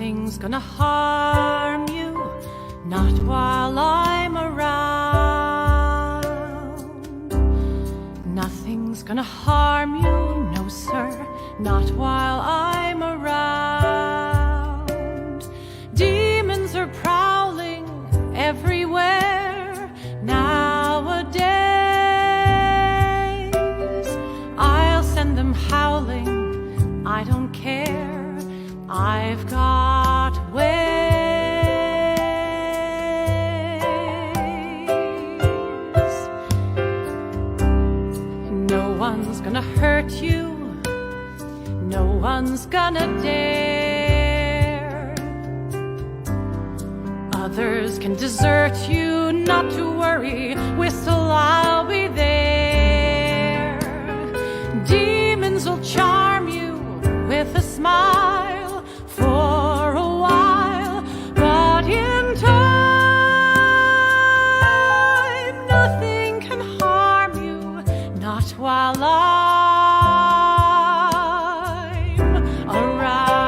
Nothing's gonna harm you, not while I'm around. Nothing's gonna harm you, no sir, not while I'm around. Demons are prowling everywhere nowadays. I'll send them howling, I don't care, I've got ways. No one's gonna hurt you, no one's gonna dare. Others can desert you, not to worry, whistle, I'll be there. Demons will charm you with a smile for a while, but in time, nothing can harm you, not while I'm around.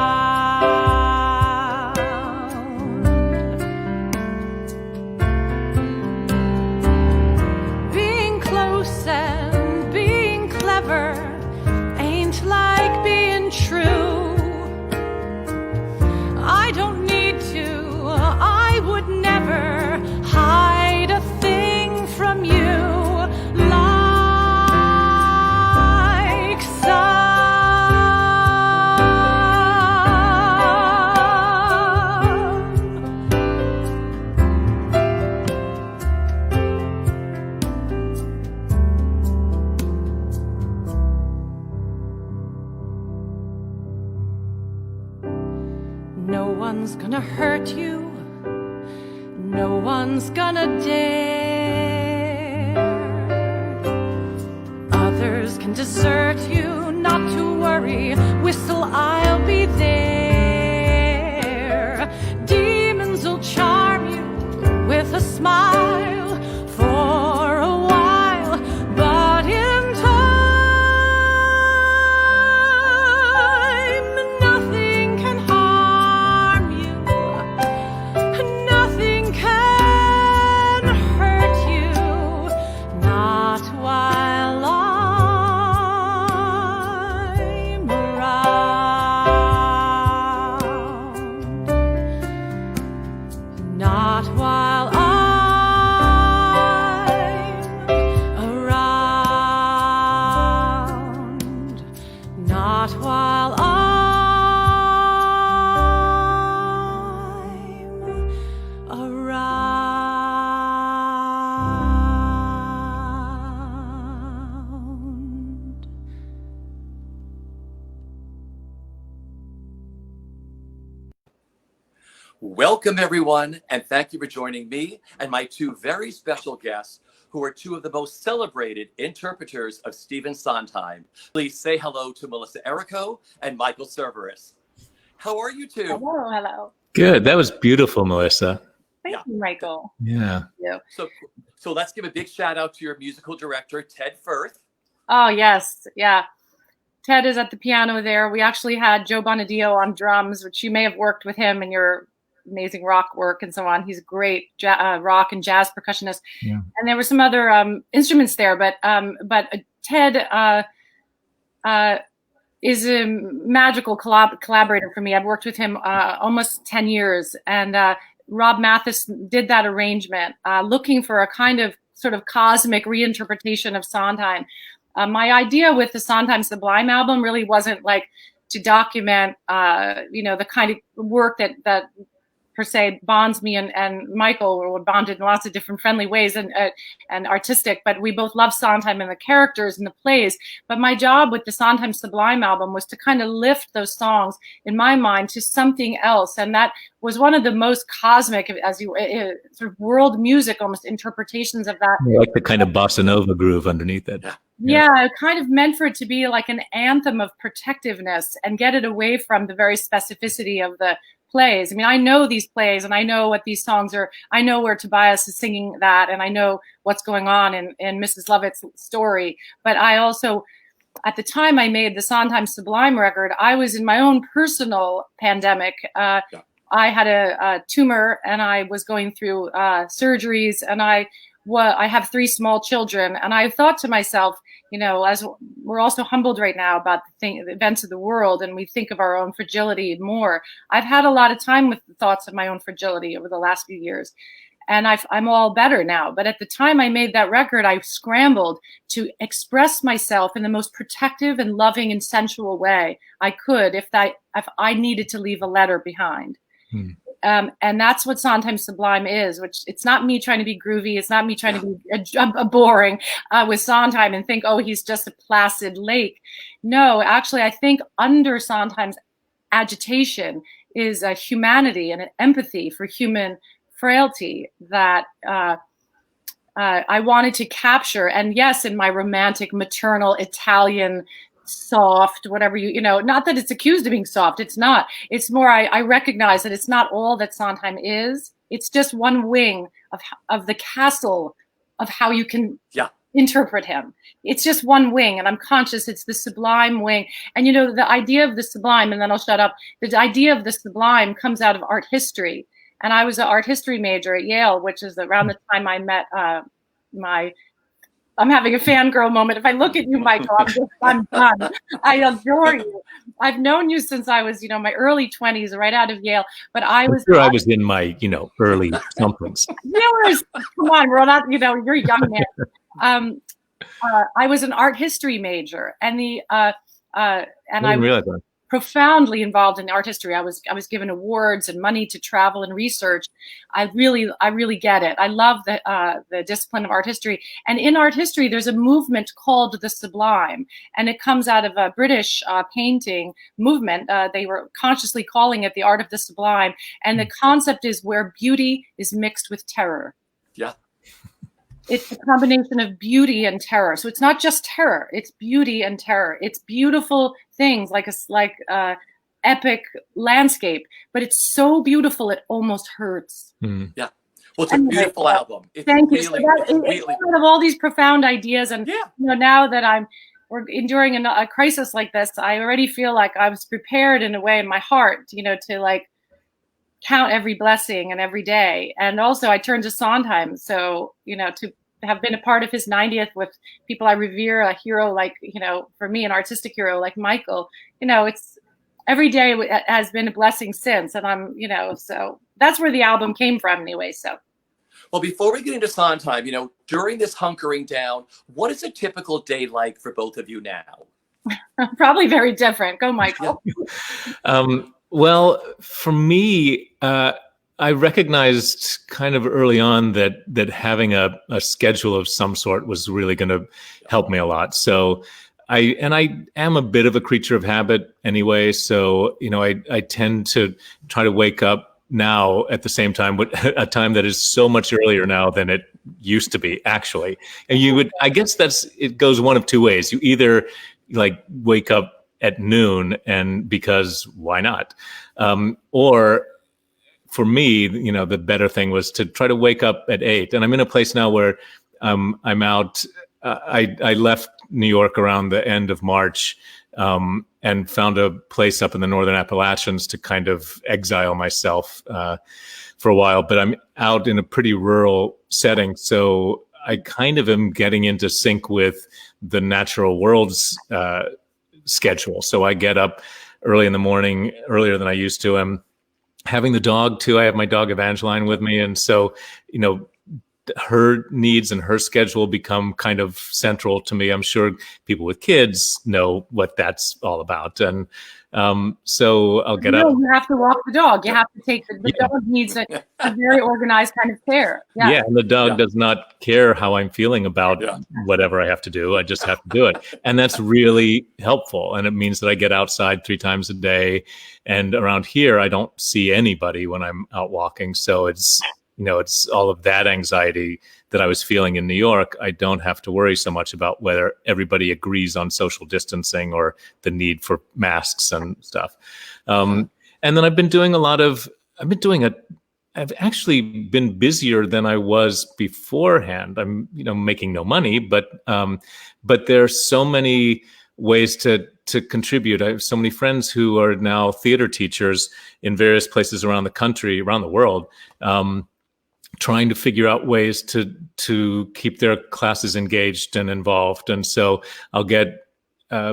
Being close and being clever ain't like being true. I don't need to, I would never hide a thing from you like some. No one's gonna hurt you, no one's gonna dare. Others can desert you, not to worry, whistle, I'll be there. Demons will charm you with a smile for a while, but in time, nothing can harm you, nothing can hurt you, not while I'm around, not while I'm around, not while I'm around. Welcome, everyone, and thank you for joining me and my two very special guests, who are two of the most celebrated interpreters of Stephen Sondheim. Please say hello to Melissa Errico and Michael Cerveris. How are you two? Hello, hello. Good. That was beautiful, Melissa. Thank you, Michael. Yeah. Thank you. So let's give a big shout out to your musical director, Ted Firth. Oh, yes. Yeah. Ted is at the piano there. We actually had Joe Bonadio on drums, which you may have worked with him in your amazing rock work and so on. He's a great rock and jazz percussionist. Yeah. And there were some other instruments there, but Ted is a magical collaborator for me. I've worked with him almost 10 years, and Rob Mathis did that arrangement, looking for a kind of sort of cosmic reinterpretation of Sondheim. My idea with the Sondheim Sublime album really wasn't like to document, the kind of work that per se bonds me and Michael, or bonded in lots of different friendly ways and artistic, but we both love Sondheim and the characters and the plays. But my job with the Sondheim Sublime album was to kind of lift those songs in my mind to something else. And that was one of the most cosmic, sort of world music, almost interpretations of that. Like the kind of bossa nova groove underneath it. Yeah, kind of meant for it to be like an anthem of protectiveness and get it away from the very specificity of the plays. I mean, I know these plays and I know what these songs are. I know where Tobias is singing that, and I know what's going on in Mrs. Lovett's story. But I also, at the time I made the Sondheim Sublime record, I was in my own personal pandemic. I had a tumor and I was going through surgeries, and I have 3 small children, and I thought to myself, as we're also humbled right now about the events of the world, and we think of our own fragility more. I've had a lot of time with the thoughts of my own fragility over the last few years, and I'm all better now. But at the time I made that record, I scrambled to express myself in the most protective and loving and sensual way I could if I needed to leave a letter behind. And that's what Sondheim Sublime is, which it's not me trying to be groovy. It's not me trying to be boring with Sondheim and think, oh, he's just a placid lake. No, actually, I think under Sondheim's agitation is a humanity and an empathy for human frailty that I wanted to capture. And yes, in my romantic, maternal, Italian, soft, whatever not that it's accused of being soft. It's not. It's more, I recognize that it's not all that Sondheim is. It's just one wing of the castle of how you can interpret him. It's just one wing, and I'm conscious it's the sublime wing. And the idea of the sublime, and then I'll shut up, the idea of the sublime comes out of art history. And I was an art history major at Yale, which is around the time I met I'm having a fangirl moment. If I look at you, Michael, I'm done. I adore you. I've known you since I was, my early 20s, right out of Yale. But I was in my, early somethings. Come on, we're not, you're a young man. I was an art history major, and I realize that. Profoundly involved in art history. I was given awards and money to travel and research. I really get it. I love the discipline of art history. And in art history, there's a movement called the Sublime, and it comes out of a British painting movement. They were consciously calling it the art of the sublime. And the concept is where beauty is mixed with terror. Yeah. It's a combination of beauty and terror. So it's not just terror, it's beauty and terror. It's beautiful things like a epic landscape, but it's so beautiful it almost hurts. Yeah. Well, it's a beautiful album. Thank you. It's one of all these profound ideas, and now that we're enduring a crisis like this, I already feel like I was prepared in a way in my heart, to count every blessing and every day. And also I turned to Sondheim. So, to have been a part of his 90th with people I revere, a hero like, for me, an artistic hero like Michael, it's every day has been a blessing since. And I'm, so that's where the album came from anyway. So. Well, before we get into Sondheim, during this hunkering down, what is a typical day like for both of you now? Probably very different. Go, Michael. Well, for me, I recognized kind of early on that having a schedule of some sort was really going to help me a lot. So I am a bit of a creature of habit anyway. So, I tend to try to wake up now at the same time, but a time that is so much earlier now than it used to be, actually. And I guess it goes one of two ways. You either wake up at noon, and because why not? Or for me, the better thing was to try to wake up at 8. And I'm in a place now where I'm out. I left New York around the end of March and found a place up in the Northern Appalachians to kind of exile myself for a while. But I'm out in a pretty rural setting. So I kind of am getting into sync with the natural world's schedule. So I get up early in the morning, earlier than I used to. I'm having the dog too. I have my dog Evangeline with me. And so, her needs and her schedule become kind of central to me. I'm sure people with kids know what that's all about. And so I'll get up. You have to walk the dog. You have to take the dog needs a very organized kind of care. Yeah, and the dog does not care how I'm feeling about whatever I have to do. I just have to do it. And that's really helpful. And it means that I get outside 3 times a day. And around here, I don't see anybody when I'm out walking. So it's all of that anxiety that I was feeling in New York. I don't have to worry so much about whether everybody agrees on social distancing or the need for masks and stuff. And then I've actually been busier than I was beforehand. I'm, making no money, but there are so many ways to to contribute. I have so many friends who are now theater teachers in various places around the country, around the world, trying to figure out ways to keep their classes engaged and involved. And so I'll get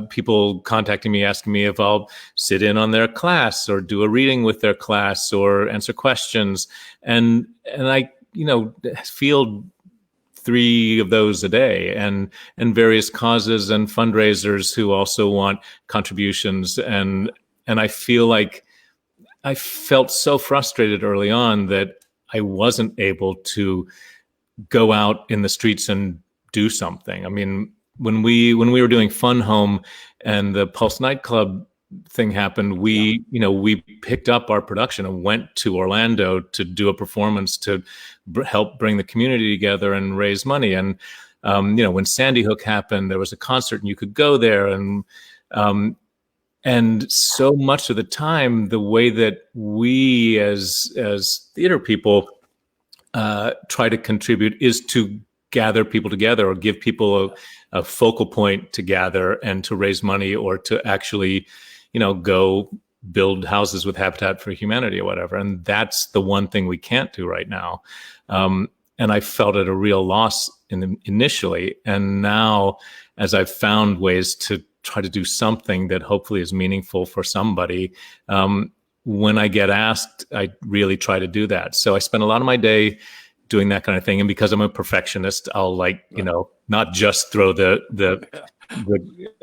people contacting me, asking me if I'll sit in on their class or do a reading with their class or answer questions. And I, field 3 of those a day, and various causes and fundraisers who also want contributions. And I feel like I felt so frustrated early on that I wasn't able to go out in the streets and do something. I mean, when we were doing Fun Home and the Pulse nightclub thing happened, we picked up our production and went to Orlando to do a performance to help bring the community together and raise money. And when Sandy Hook happened, there was a concert and you could go there. And so much of the time, the way that we as theater people try to contribute is to gather people together or give people a focal point to gather and to raise money, or to actually, go build houses with Habitat for Humanity or whatever. And that's the one thing we can't do right now. And I felt it a real loss initially. And now, as I've found ways to try to do something that hopefully is meaningful for somebody, when I get asked, I really try to do that. So I spend a lot of my day doing that kind of thing. And because I'm a perfectionist, I'll not just throw the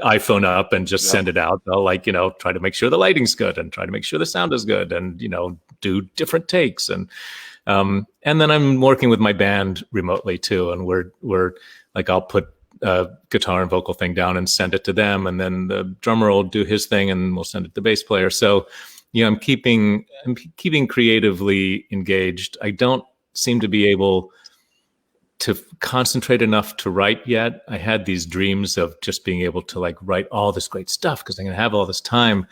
iPhone up and just send it out. I'll try to make sure the lighting's good and try to make sure the sound is good and, do different takes. And then I'm working with my band remotely too. And we're I'll put a guitar and vocal thing down and send it to them. And then the drummer will do his thing and we'll send it to the bass player. So, I'm keeping creatively engaged. I don't seem to be able to concentrate enough to write yet. I had these dreams of just being able to write all this great stuff because I'm going to have all this time,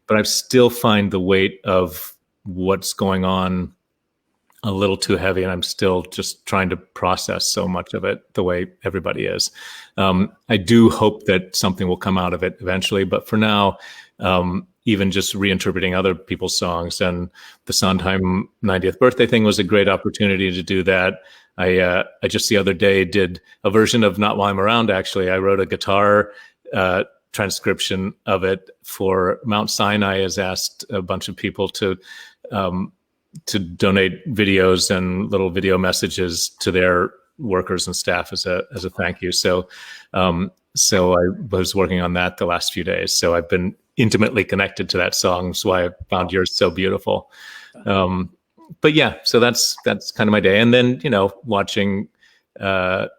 but I still find the weight of what's going on a little too heavy, and I'm still just trying to process so much of it the way everybody is. I do hope that something will come out of it eventually, but for now, even just reinterpreting other people's songs, and the Sondheim 90th birthday thing was a great opportunity to do that. I just the other day did a version of Not While I'm Around. Actually, I wrote a guitar transcription of it for Mount Sinai. Has asked a bunch of people to donate videos and little video messages to their workers and staff as a thank you. So I was working on that the last few days. So I've been intimately connected to that song. That's why I found yours so beautiful. But yeah, so that's kind of my day. And then, watching Netflix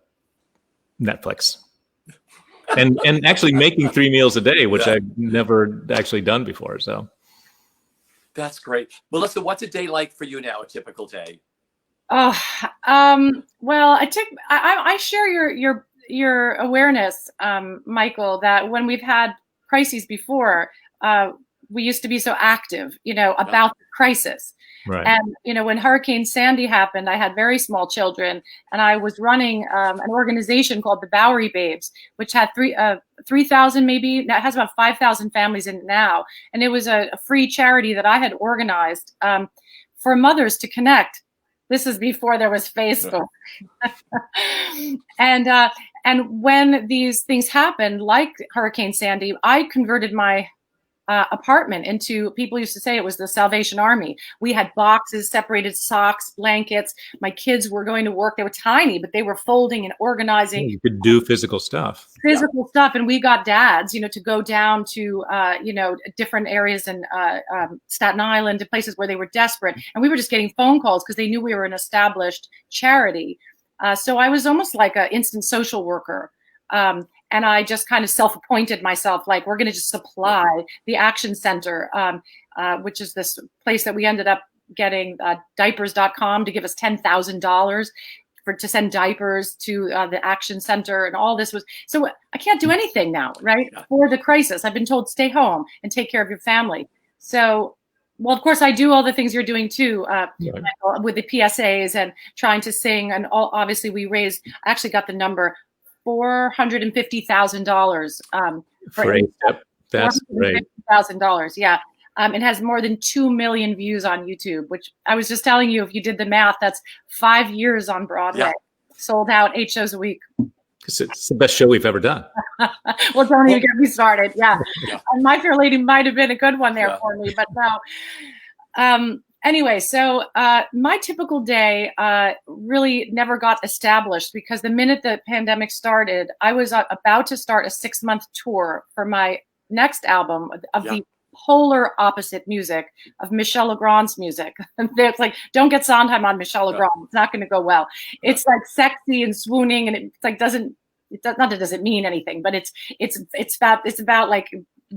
and actually making 3 meals a day, which I've never actually done before. So that's great. Melissa, what's a day like for you now, a typical day? Well, I share your awareness, Michael, that when we've had crises before, we used to be so active, about the crisis. Right. And, when Hurricane Sandy happened, I had very small children, and I was running an organization called the Bowery Babes, which had 3,000 maybe. Now it has about 5,000 families in it now. And it was a free charity that I had organized for mothers to connect. This is before there was Facebook. And when these things happened, like Hurricane Sandy, I converted my apartment into, people used to say it was the Salvation Army. We had boxes, separated socks, blankets. My kids were going to work. They were tiny, but they were folding and organizing. You could do physical stuff. And we got dads, to go down to, different areas in Staten Island, to places where they were desperate. And we were just getting phone calls because they knew we were an established charity. So I was almost like an instant social worker. And I just kind of self-appointed myself, we're going to just supply the Action Center, which is this place that we ended up getting diapers.com to give us $10,000 to send diapers to the Action Center. And all this was, so I can't do anything now, right? For the crisis. I've been told, stay home and take care of your family. So, well, of course, I do all the things you're doing too, with the PSAs and trying to sing. And obviously we raised, I actually got the number, $450,000 That's great. $450,000. Yeah. It has more than 2 million views on YouTube, which I was just telling you, if you did the math, that's 5 years on Broadway. Yeah. Sold out 8 shows a week. It's the best show we've ever done. Well, don't even get me started. Yeah. Yeah. And My Fair Lady might have been a good one there Yeah. for me, but no. Anyway, so my typical day really never got established because the minute the pandemic started, I was about to start a 6-month tour for my next album of Yeah. the polar opposite music of Michel Legrand's music. It's like, don't get Sondheim on Michel Legrand. It's not going to go well. It's like sexy and swooning, and it's like not that it doesn't mean anything, but it's about like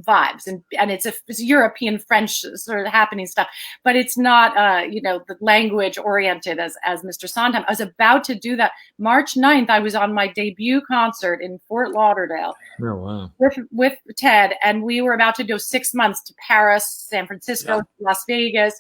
vibes and it's a European French sort of happening stuff, but it's not the language oriented as Mr. Sondheim. I was about to do that. March 9th, I was on my debut concert in Fort Lauderdale. Oh, wow. With Ted, and we were about to go 6 months to Paris, San Francisco, Las Vegas,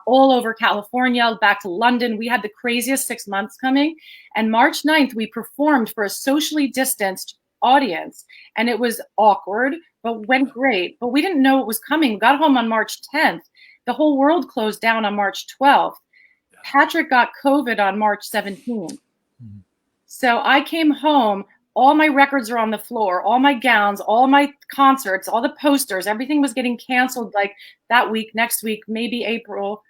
all over California, back to London. We had the craziest 6 months coming, and March 9th, we performed for a socially distanced audience, and it was awkward, but went great. But we didn't know it was coming. We got home on March 10th. The whole world closed down on March 12th. Patrick got COVID on March 17th. Mm-hmm. So I came home. All my records are on the floor, all my gowns, all my concerts, all the posters, everything was getting canceled like that week, next week, maybe April,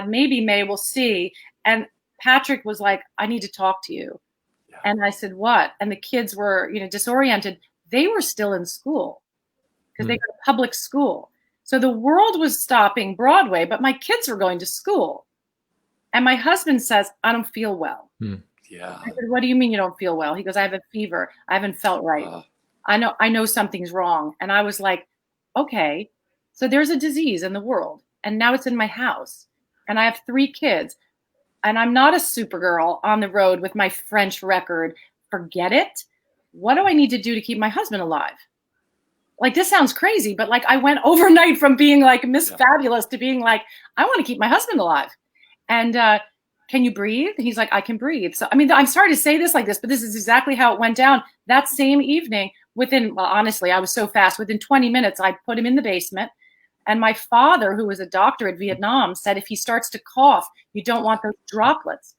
maybe May, we'll see. And Patrick was like, I need to talk to you. Yeah. And I said, what? And the kids were, disoriented. They were still in school because they go to public school. So the world was stopping Broadway, but my kids were going to school. And my husband says, I don't feel well. Yeah. I said, what do you mean you don't feel well? He goes, I have a fever. I haven't felt right. I know something's wrong. And I was like, okay, so there's a disease in the world. And now it's in my house. And I have 3 kids. And I'm not a Supergirl on the road with my French record. Forget it. What do I need to do to keep my husband alive? Like, this sounds crazy, but like I went overnight from being like Miss Fabulous to being like, I want to keep my husband alive. And can you breathe? He's like, I can breathe. So, I mean, I'm sorry to say this like this, but this is exactly how it went down. That same evening, honestly, I was so fast. Within 20 minutes, I put him in the basement. And my father, who was a doctor at Vietnam, said, if he starts to cough, you don't want those droplets.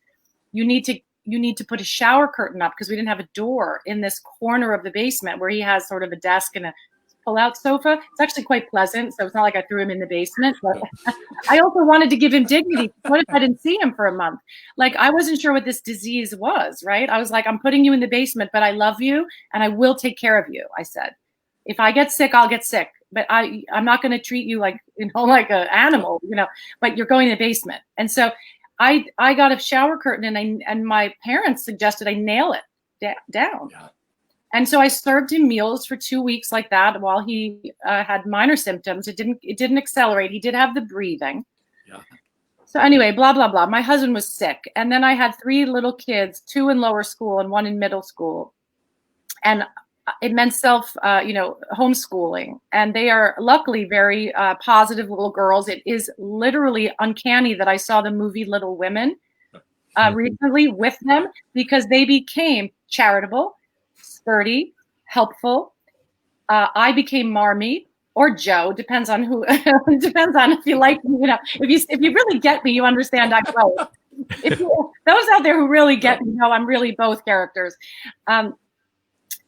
You need to put a shower curtain up, because we didn't have a door in this corner of the basement where he has sort of a desk and a pull-out sofa. It's actually quite pleasant, so it's not like I threw him in the basement. But I also wanted to give him dignity. What if I didn't see him for a month? Like, I wasn't sure what this disease was, right? I was like, I'm putting you in the basement, but I love you, and I will take care of you, I said. If I get sick, I'll get sick. But I'm not going to treat you like, like an animal, but you're going in the basement. And so I got a shower curtain, and my parents suggested I nail it down. Yeah. And so I served him meals for 2 weeks like that while he had minor symptoms. It didn't accelerate. He did have the breathing. Yeah. So anyway, blah, blah, blah. My husband was sick. And then I had 3 little kids, 2 in lower school and 1 in middle school. And it meant homeschooling. And they are luckily very positive little girls. It is literally uncanny that I saw the movie Little Women recently with them, because they became charitable, sturdy, helpful. I became Marmee or Joe, depends on who. Depends on if you like me. If you really get me, you understand I'm both. Those out there who really get me know I'm really both characters.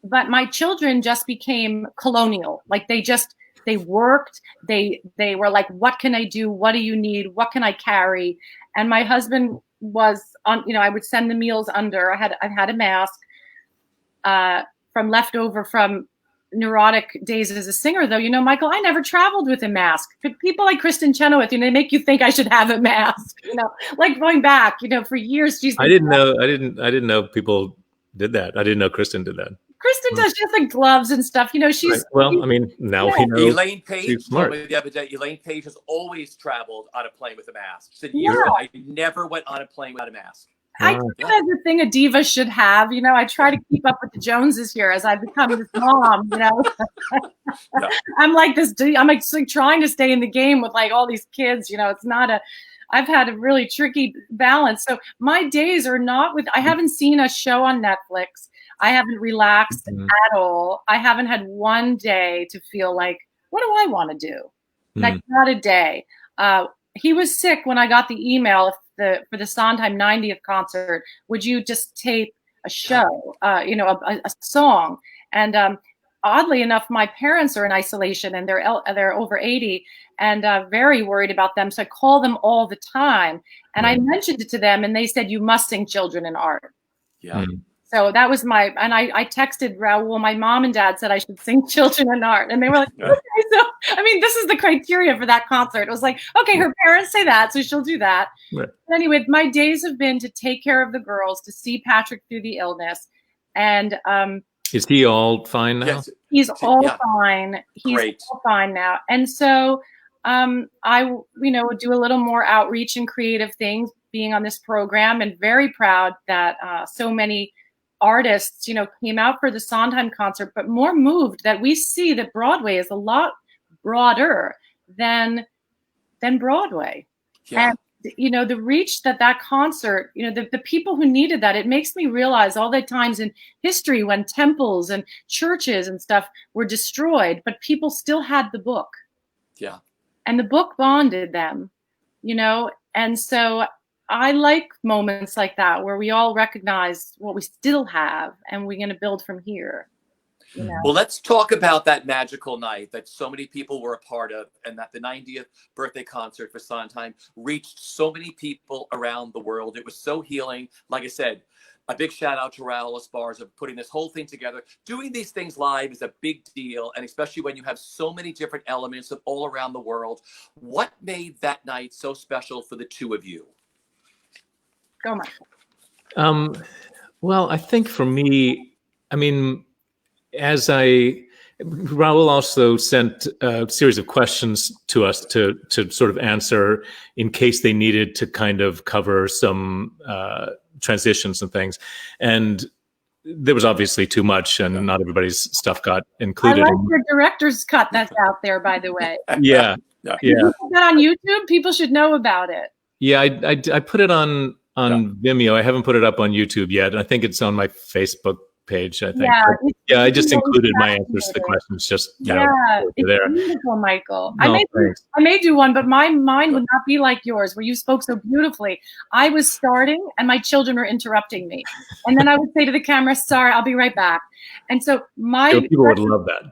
But my children just became colonial. Like they worked. They were like, what can I do? What do you need? What can I carry? And my husband was on. I would send the meals under. I had a mask. From leftover from neurotic days as a singer, though, Michael, I never traveled with a mask. People like Kristen Chenoweth, they make you think I should have a mask, like going back, for years. I didn't know people did that. I didn't know Kristen did that. Kristen does. She has like gloves and stuff. She's right. Well. I mean, now we know. Elaine Page told me the other day. Elaine Page has always traveled on a plane with a mask. She said, I never went on a plane without a mask. I think that's the thing a diva should have. I try to keep up with the Joneses here as I become this mom. I'm like this. I'm like trying to stay in the game with like all these kids. It's not I've had a really tricky balance. So my days are not with. I haven't seen a show on Netflix. I haven't relaxed Mhm. at all. I haven't had one day to feel like, what do I want to do? Like, not a day. He was sick when I got the email for the Sondheim 90th concert. Would you just tape a show, a song? And oddly enough, my parents are in isolation and they're over 80 and very worried about them. So I call them all the time. And I mentioned it to them and they said, you must sing children in art. Yeah. So that was I texted Raul, my mom and dad said I should sing children in art. And they were like, okay. So, I mean, this is the criteria for that concert. It was like, okay, her parents say that, so she'll do that. Right. But anyway, my days have been to take care of the girls, to see Patrick through the illness. And is he all fine now? Yes. he's all fine. He's Great. all fine now. And so I would do a little more outreach and creative things being on this program, and very proud that so many artists, came out for the Sondheim concert, but more moved that we see that Broadway is a lot broader than Broadway. Yeah. And, the reach that concert, the people who needed that, it makes me realize all the times in history when temples and churches and stuff were destroyed, but people still had the book. Yeah. And the book bonded them, and so I like moments like that where we all recognize what we still have and we're going to build from here. Well, let's talk about that magical night that so many people were a part of, and that the 90th birthday concert for Sondheim reached so many people around the world. It was so healing. Like I said, a big shout out to Raul Esparza of putting this whole thing together. Doing these things live is a big deal, and especially when you have so many different elements of all around the world. What made that night so special for the two of you? Go, Michael. Well, I think for me, Raul also sent a series of questions to us to sort of answer in case they needed to kind of cover some transitions and things. And there was obviously too much, and not everybody's stuff got included. I like your director's cut that's out there, by the way. Yeah. You put that on YouTube? People should know about it. Yeah, I put it on Vimeo. I haven't put it up on YouTube yet. I think it's on my Facebook page, I think. Yeah, I just included my answers to the questions just it's there. Beautiful, Michael. No, I may do one, but mine would not be like yours, where you spoke so beautifully. I was starting and my children were interrupting me. And then I would say to the camera, sorry, I'll be right back. And so people would love that.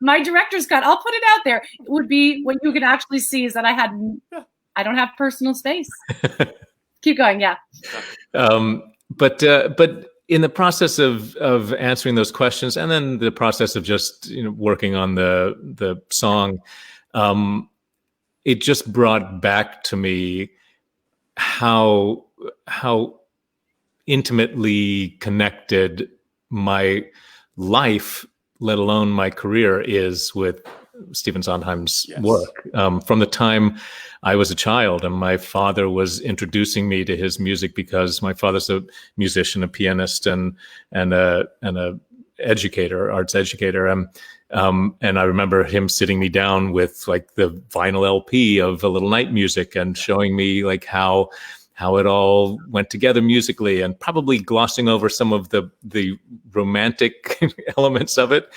My director's cut, I'll put it out there, it would be what you could actually see is that I don't have personal space. Keep going, yeah. But in the process of answering those questions, and then the process of just working on the song, it just brought back to me how intimately connected my life, let alone my career, is with Stephen Sondheim's work. From the time I was a child, and my father was introducing me to his music, because my father's a musician, a pianist, and a educator, arts educator. And I remember him sitting me down with like the vinyl LP of A Little Night Music and showing me like how it all went together musically, and probably glossing over some of the romantic elements of it,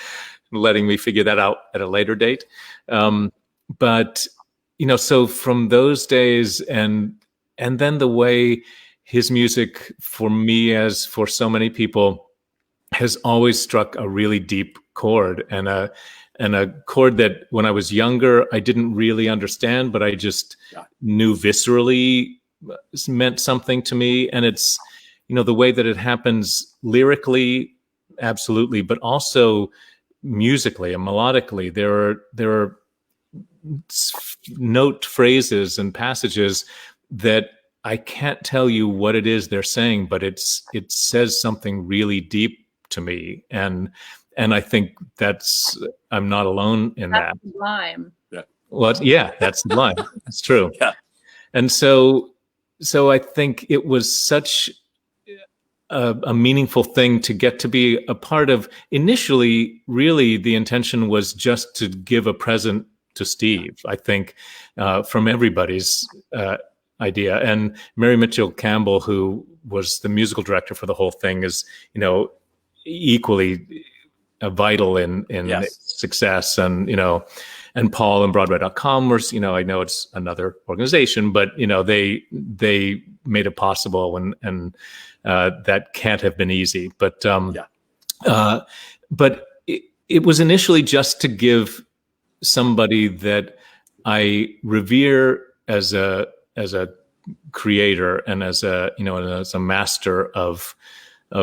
letting me figure that out at a later date. But so from those days, and then the way his music, for me as for so many people, has always struck a really deep chord, and a chord that when I was younger I didn't really understand, but I just knew viscerally meant something to me. And it's the way that it happens lyrically, absolutely, but also musically and melodically. There are note phrases and passages that I can't tell you what it is they're saying, but it says something really deep to me, and I think I'm not alone in that. That's sublime. Yeah. Well, yeah, that's sublime. It's true. Yeah. And so I think it was such a meaningful thing to get to be a part of. Initially, really, the intention was just to give a present to Steve, I think, from everybody's idea. And Mary Mitchell Campbell, who was the musical director for the whole thing, is, you know, equally vital in Yes. success. And, you know, and Paul and Broadway.com was, you know, I know it's another organization, but, you know, they made it possible, and that can't have been easy. But but it was initially just to give somebody that I revere as a creator and as a, you know, as a master of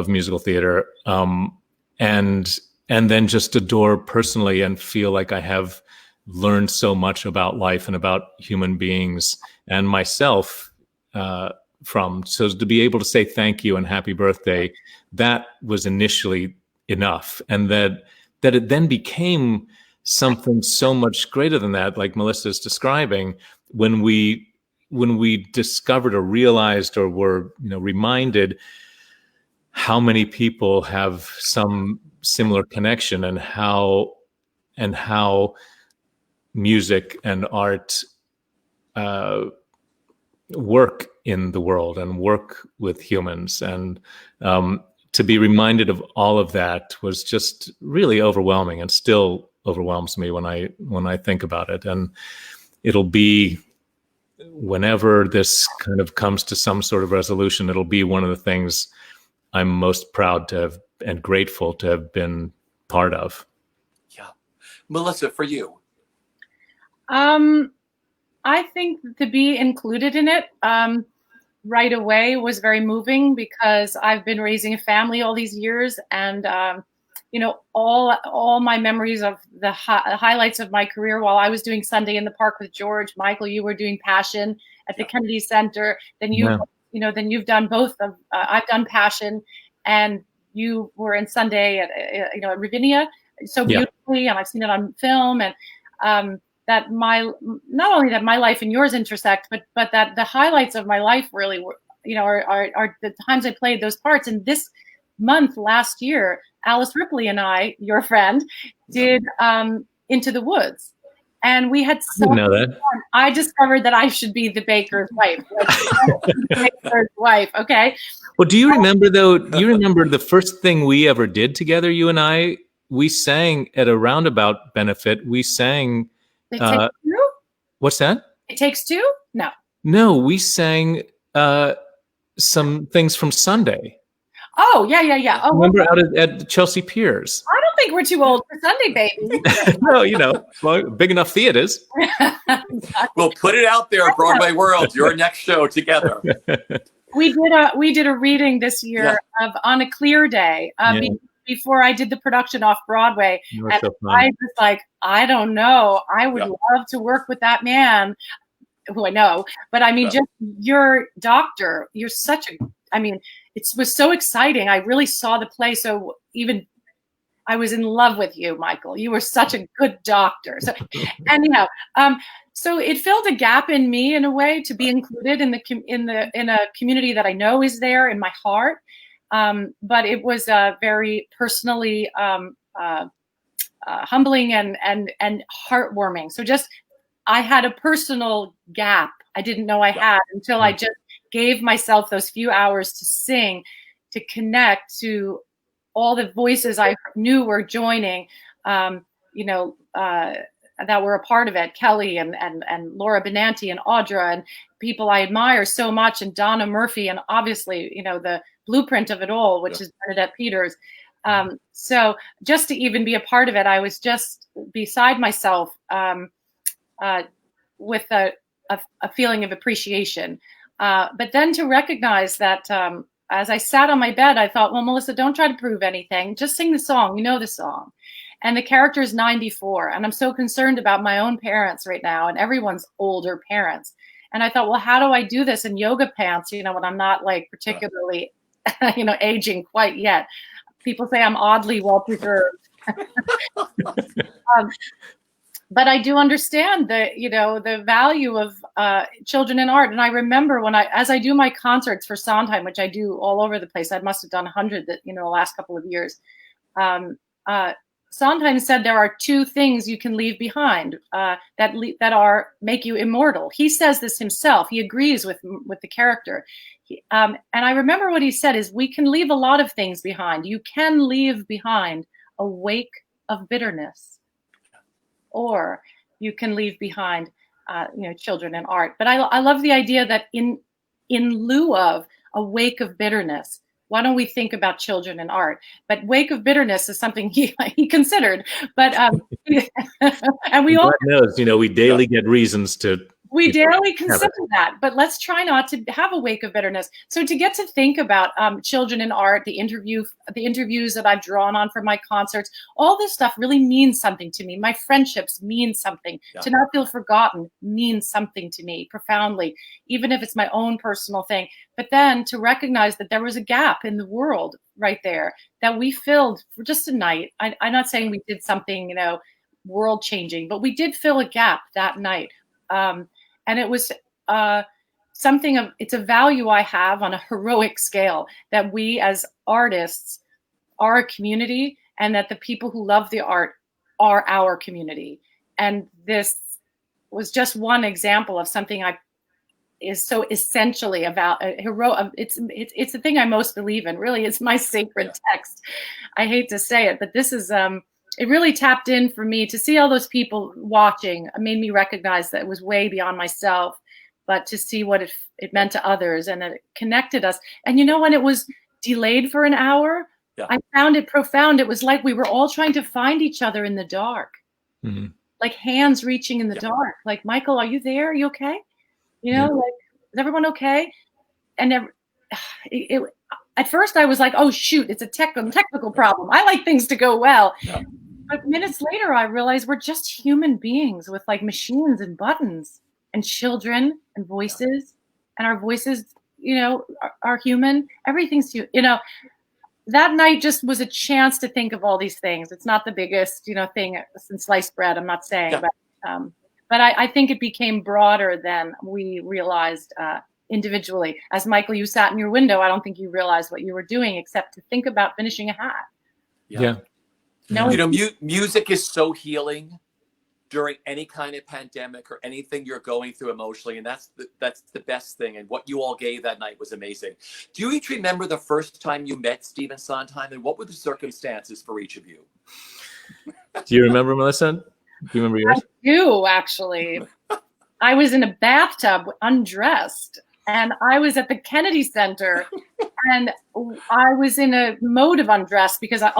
musical theater, and then just adore personally and feel like I have learned so much about life and about human beings and myself from. So to be able to say thank you and happy birthday, that was initially enough. And that it then became something so much greater than that, like Melissa is describing, when we discovered or realized or were, you know, reminded how many people have some similar connection, and how music and art work in the world and work with humans. And to be reminded of all of that was just really overwhelming, and still overwhelms me when I think about it. And it'll be, whenever this kind of comes to some sort of resolution, it'll be one of the things I'm most proud to have and grateful to have been part of. Yeah. Melissa, for you? I think to be included in it right away was very moving, because I've been raising a family all these years, and you know, all my memories of the highlights of my career while I was doing Sunday in the Park with George. Michael, you were doing Passion at the Kennedy Center. Then you know, then you've done both of. I've done Passion, and you were in Sunday at you know, at Ravinia so beautifully, and I've seen it on film. And that not only that my life and yours intersect, but that the highlights of my life really were, you know, are the times I played those parts. And this month last year, Alice Ripley and I, your friend, did Into the Woods, and we had so much fun. I discovered that I should be the baker's wife. Like, baker's wife, okay. Well, do you remember though? Do you remember the first thing we ever did together? You and I, we sang at a roundabout benefit. We sang. It Takes Two? What's that? It Takes Two? No, we sang some things from Sunday. Oh, yeah. Oh, remember out at Chelsea Piers? I don't think we're too old for Sunday, baby. No, you know, well, big enough theaters. We'll put it out there, Broadway World, your next show together. We did a reading this year of On a Clear Day. Before I did the production off Broadway. And so I was like, I don't know. I would love to work with that man who I know. But I mean, just your doctor, you're such a, I mean, it was so exciting. I really saw the play. So even I was in love with you, Michael. You were such a good doctor. So anyhow, so it filled a gap in me in a way to be included in a community that I know is there in my heart. But it was very personally humbling and heartwarming. So just, I had a personal gap I didn't know I had until I just gave myself those few hours to sing, to connect to all the voices I knew were joining, you know, that were a part of it, Kelly and Laura Benanti and Audra and people I admire so much, and Donna Murphy, and obviously, you know, the blueprint of it all, which is Bernadette Peters. So just to even be a part of it, I was just beside myself with a feeling of appreciation. But then to recognize that as I sat on my bed, I thought, well, Melissa, don't try to prove anything. Just sing the song. You know the song. And the character is 94. And I'm so concerned about my own parents right now and everyone's older parents. And I thought, well, how do I do this in yoga pants, you know, when I'm not like particularly, you know, aging quite yet? People say I'm oddly well preserved. But I do understand the, you know, the value of children in art. And I remember when as I do my concerts for Sondheim, which I do all over the place, I must have done 100 that, you know, the last couple of years. Sondheim said there are two things you can leave behind that make you immortal. He says this himself. He agrees with the character. And I remember what he said is, we can leave a lot of things behind. You can leave behind a wake of bitterness, or you can leave behind, children and art. But I love the idea that in lieu of a wake of bitterness, why don't we think about children and art? But wake of bitterness is something he considered. But and we all knows, we daily get reasons to. We daily consider that, but let's try not to have a wake of bitterness. So to get to think about children in art, the interviews that I've drawn on for my concerts, all this stuff really means something to me. My friendships mean something. Yeah. To not feel forgotten means something to me profoundly, even if it's my own personal thing. But then to recognize that there was a gap in the world right there that we filled for just a night. I'm not saying we did something, world changing, but we did fill a gap that night. And it was it's a value I have on a heroic scale, that we as artists are a community, and that the people who love the art are our community. And this was just one example of something is so essentially about a hero. It's the thing I most believe in. Really, it's my sacred text. I hate to say it, but this is it really tapped in for me to see all those people watching. It made me recognize that it was way beyond myself, but to see what it meant to others, and that it connected us. And when it was delayed for an hour, I found it profound. It was like we were all trying to find each other in the dark, like hands reaching in the dark. Like, Michael, are you there? Are you okay? Like, is everyone okay? And at first I was like, oh shoot, it's a technical problem. I like things to go well. Yeah. But minutes later, I realized we're just human beings with like machines and buttons and children and voices, and our voices, are human. Everything's, that night just was a chance to think of all these things. It's not the biggest, thing since sliced bread. I'm not saying, but I think it became broader than we realized individually. As Michael, you sat in your window. I don't think you realized what you were doing except to think about finishing a hat. Yeah. No, music is so healing during any kind of pandemic or anything you're going through emotionally, and that's the best thing. And what you all gave that night was amazing. Do you each remember the first time you met Stephen Sondheim, and what were the circumstances for each of you? Do you remember, Melissa? Do you remember yours? I do, actually. I was in a bathtub undressed, and I was at the Kennedy Center, and I was in a mode of undress because I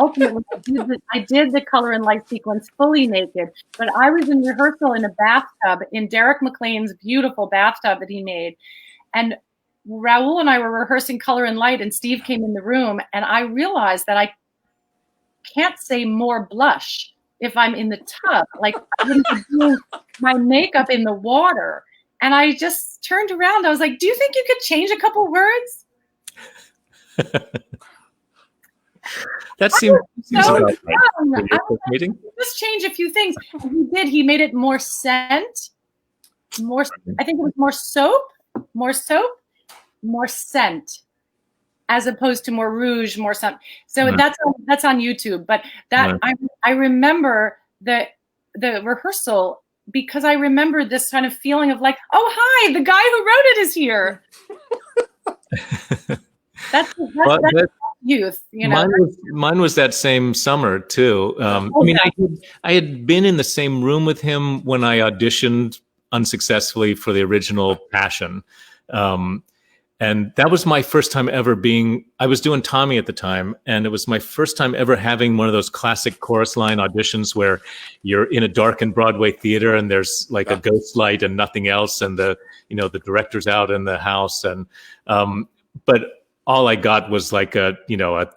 did the color and light sequence fully naked, but I was in rehearsal in a bathtub, in Derek McLean's beautiful bathtub that he made. And Raoul and I were rehearsing color and light, and Steve came in the room, and I realized that I can't say more blush if I'm in the tub. Like, I wouldn't be doing my makeup in the water. And I just turned around. I was like, do you think you could change a couple words? That seems so about right. Meeting? Just change a few things. He did. He made it more scent. I think it was more soap, more scent, as opposed to more rouge, more something. So that's on YouTube. But that I remember the rehearsal, because I remember this kind of feeling of like, oh, hi, the guy who wrote it is here. that's youth, Mine was that same summer too. I had been in the same room with him when I auditioned unsuccessfully for the original Passion. And that was my first time ever I was doing Tommy at the time, and it was my first time ever having one of those classic chorus line auditions where you're in a darkened Broadway theater and there's like a ghost light and nothing else, and the director's out in the house, and but all I got was like a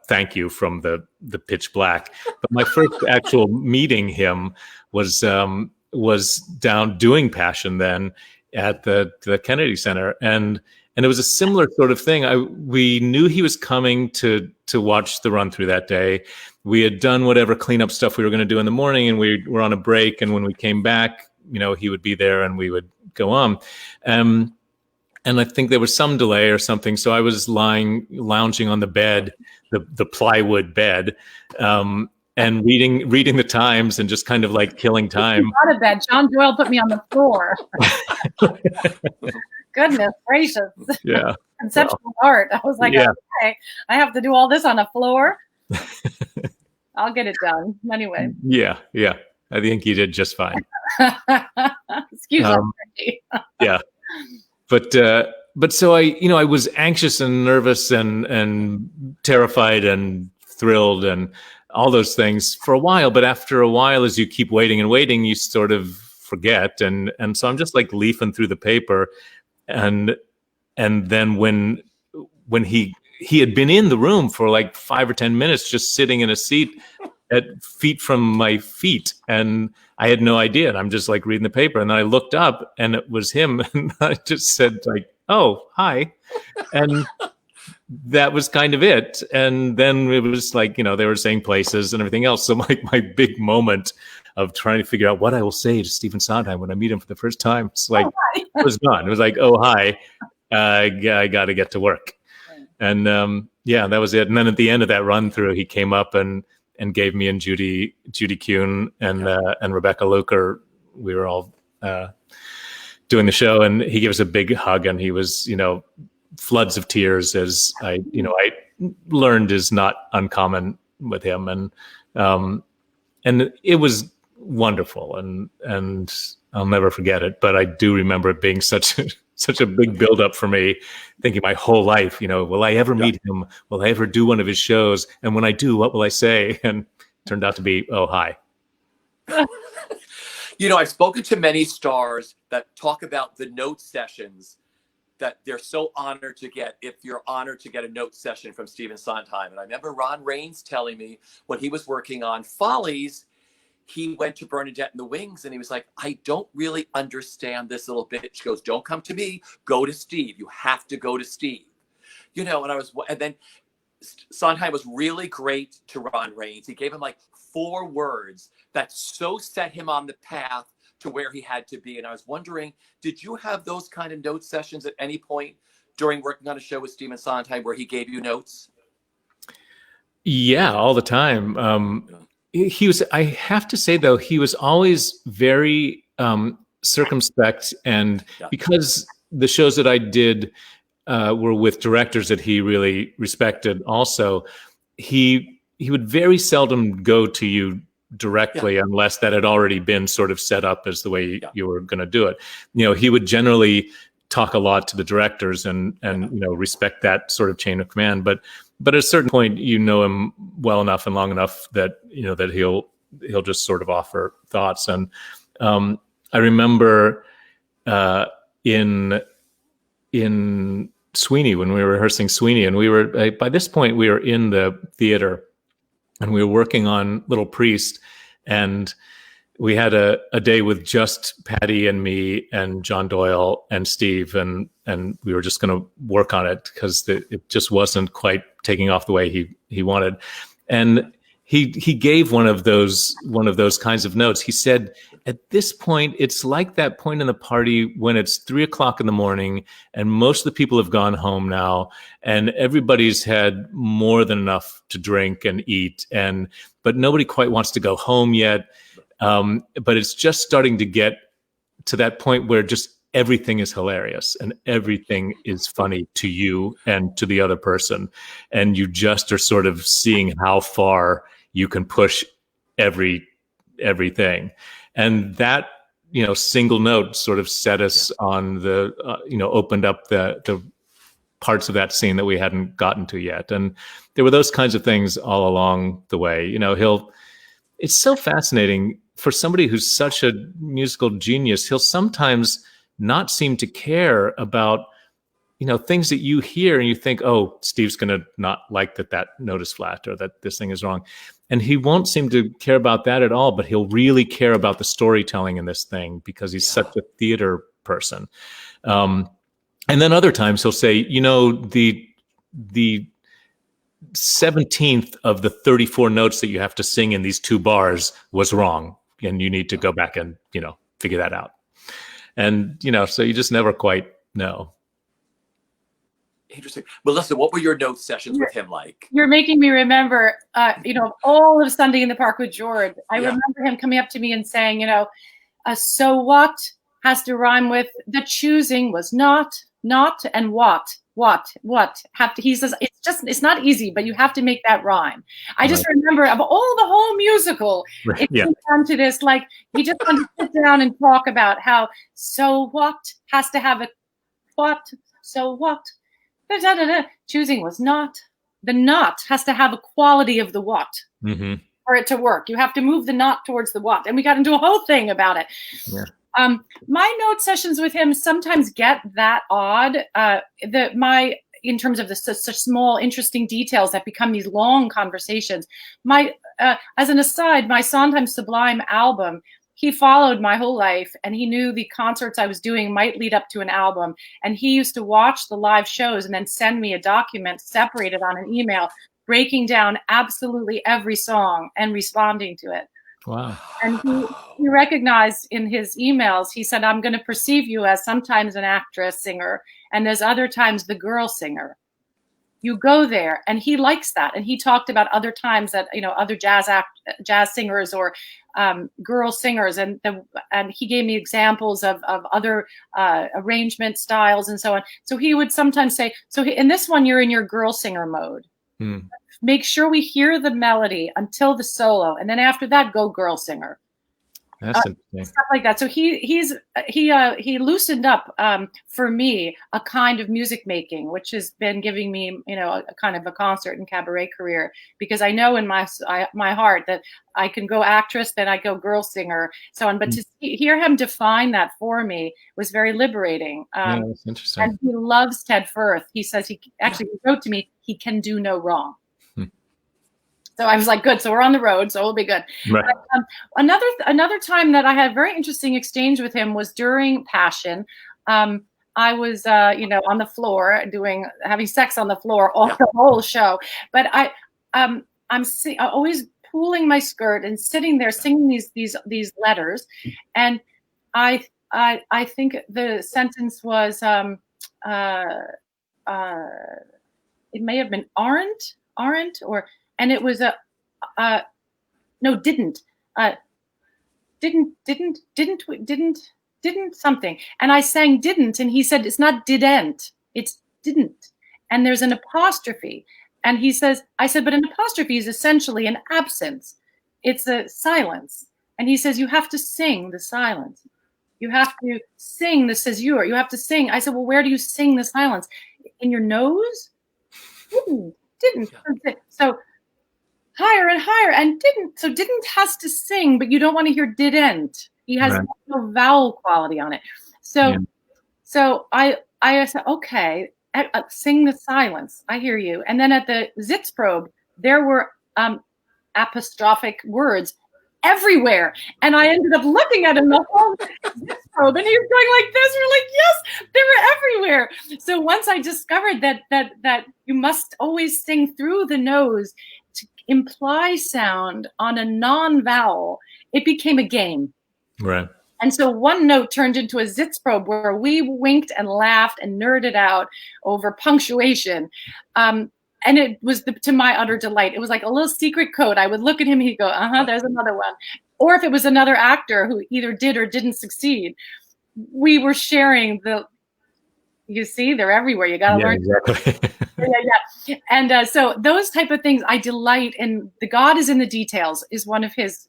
thank you from the pitch black. But my first actual meeting him was down doing Passion then at the Kennedy Center, and it was a similar sort of thing. We knew he was coming to watch the run through that day. We had done whatever cleanup stuff we were going to do in the morning, and we were on a break. And when we came back, he would be there, and we would go on. And I think there was some delay or something, so I was lounging on the bed, the plywood bed, and reading the Times and just kind of like killing time. Out of bed. John Doyle put me on the floor. Goodness gracious. Yeah. Conceptual art. I was like, Yeah. okay, I have to do all this on the floor. I'll get it done. Anyway. Yeah. I think you did just fine. Excuse me. Yeah. But so I was anxious and nervous and terrified and thrilled and all those things for a while. But after a while, as you keep waiting and waiting, you sort of forget. And so I'm just like leafing through the paper. And then when he had been in the room for like 5 or 10 minutes, just sitting in a seat at feet from my feet, and I had no idea. And I'm just like reading the paper, and then I looked up, and it was him, and I just said like, "Oh, hi," and that was kind of it. And then it was like, they were saying places and everything else. So my big moment of trying to figure out what I will say to Stephen Sondheim when I meet him for the first time, it's like, it was gone. It was like, "Oh, hi, I got to get to work." And that was it. And then at the end of that run through, he came up and gave me and Judy Kuhn and Rebecca Luker, we were all doing the show, and he gave us a big hug, and he was, floods of tears, as I learned is not uncommon with him. And it was wonderful, and I'll never forget it. But I do remember it being such a big buildup for me, thinking my whole life, will I ever meet him? Will I ever do one of his shows? And when I do, what will I say? And it turned out to be, "Oh, hi." I've spoken to many stars that talk about the note sessions that they're so honored to get, if you're honored to get a note session from Stephen Sondheim. And I remember Ron Raines telling me when he was working on Follies, he went to Bernadette in the Wings, and he was like, "I don't really understand this little bit." She goes, "Don't come to me, go to Steve. You have to go to Steve." And then Sondheim was really great to Ron Raines. He gave him like 4 words that so set him on the path to where he had to be. And I was wondering, did you have those kind of note sessions at any point during working on a show with Stephen Sondheim where he gave you notes? Yeah, all the time. He was, I have to say though, he was always very circumspect, and because the shows that I did were with directors that he really respected also, he would very seldom go to you directly unless that had already been sort of set up as the way you were going to do it. He would generally talk a lot to the directors and respect that sort of chain of command. But at a certain point, him well enough and long enough that, that he'll just sort of offer thoughts. And I remember in Sweeney, when we were rehearsing Sweeney, and by this point we were in the theater, and we were working on Little Priest, and we had a day with just Patty and me and John Doyle and Steve, and we were just going to work on it because it just wasn't quite taking off the way he wanted. And he gave one of those kinds of notes. He said, "At this point, it's like that point in the party when it's 3:00 in the morning and most of the people have gone home now, and everybody's had more than enough to drink and eat, but nobody quite wants to go home yet. But it's just starting to get to that point where just everything is hilarious and everything is funny to you and to the other person, and you just are sort of seeing how far you can push everything." And that, single note sort of set us on the, opened up the parts of that scene that we hadn't gotten to yet. And there were those kinds of things all along the way. It's so fascinating for somebody who's such a musical genius. He'll sometimes not seem to care about, things that you hear and you think, "Oh, Steve's going to not like that note is flat or that this thing is wrong." And he won't seem to care about that at all, but he'll really care about the storytelling in this thing because he's such a theater person. And then other times he'll say, the 17th of the 34 notes that you have to sing in these 2 bars was wrong, and you need to go back and, figure that out. And, so you just never quite know. Interesting. Melissa, what were your note sessions with him like? You're making me remember, all of Sunday in the Park with George. I remember him coming up to me and saying, so what has to rhyme with the choosing was not, and what. He says, it's not easy, but you have to make that rhyme. I just remember of all the whole musical, it came down to this, like, he just wanted to sit down and talk about how, so what has to have a what, so what. Choosing was not. The not has to have a quality of the what for it to work. You have to move the not towards the what. And we got into a whole thing about it. Yeah. My note sessions with him sometimes get that odd. In terms of the such small, interesting details that become these long conversations. As an aside, my Sondheim Sublime album, he followed my whole life, and he knew the concerts I was doing might lead up to an album. And he used to watch the live shows and then send me a document separated on an email, breaking down absolutely every song and responding to it. Wow. And he recognized in his emails, he said, I'm going to perceive you as sometimes an actress, singer, and there's other times the girl singer. You go there, and he likes that. And he talked about other times that, other jazz singers or girl singers, and he gave me examples of other arrangement styles and so on. So he would sometimes say, in this one, you're in your girl singer mode. Make sure we hear the melody until the solo, and then after that, go girl singer. That's interesting. Stuff like that. So he loosened up for me a kind of music making, which has been giving me a kind of a concert and cabaret career, because I know in my heart that I can go actress, then I go girl singer, so on. But to hear him define that for me was very liberating. That's interesting. And he loves Ted Firth. He says he wrote to me, he can do no wrong. So I was like, good. So we're on the road, so we'll be good. Right. But, another time that I had a very interesting exchange with him was during Passion. I was, on the floor having sex on the floor all the whole show. But I'm always pulling my skirt and sitting there singing these letters, and I think the sentence was it may have been aren't or. And it was didn't something. And I sang didn't, and he said, it's not didn't, it's didn't. And there's an apostrophe. And I said, but an apostrophe is essentially an absence. It's a silence. And he says, you have to sing the silence. You have to sing the caesura. You have to sing. I said, well, where do you sing the silence? In your nose? Didn't. So higher and higher, and didn't. So didn't has to sing, but you don't want to hear didn't. He has no vowel quality on it. So I said, okay, sing the silence. I hear you. And then at the Sitzprobe, there were apostrophic words everywhere. And I ended up looking at him the whole Sitzprobe, and he was going like this. We're like, yes, they were everywhere. So once I discovered that you must always sing through the nose to imply sound on a non-vowel, it became a game. Right. And so one note turned into a Sitzprobe where we winked and laughed and nerded out over punctuation. And it was to my utter delight. It was like a little secret code. I would look at him, he'd go, there's another one. Or if it was another actor who either did or didn't succeed, we were sharing you see, they're everywhere. You got to learn. Exactly. Yeah. And so those type of things, I delight in. The God is in the details is one of his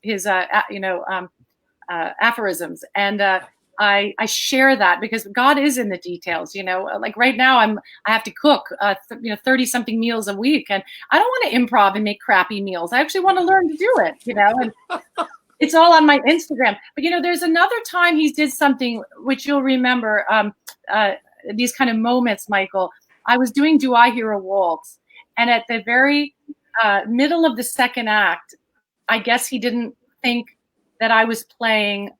aphorisms. And I share that because God is in the details, like right now I have to cook, 30 something meals a week, and I don't want to improv and make crappy meals. I actually want to learn to do it, and it's all on my Instagram. But, there's another time he did something which you'll remember, these kind of moments, Michael. I was doing Do I Hear a Waltz? And at the very middle of the second act, I guess he didn't think that I was playing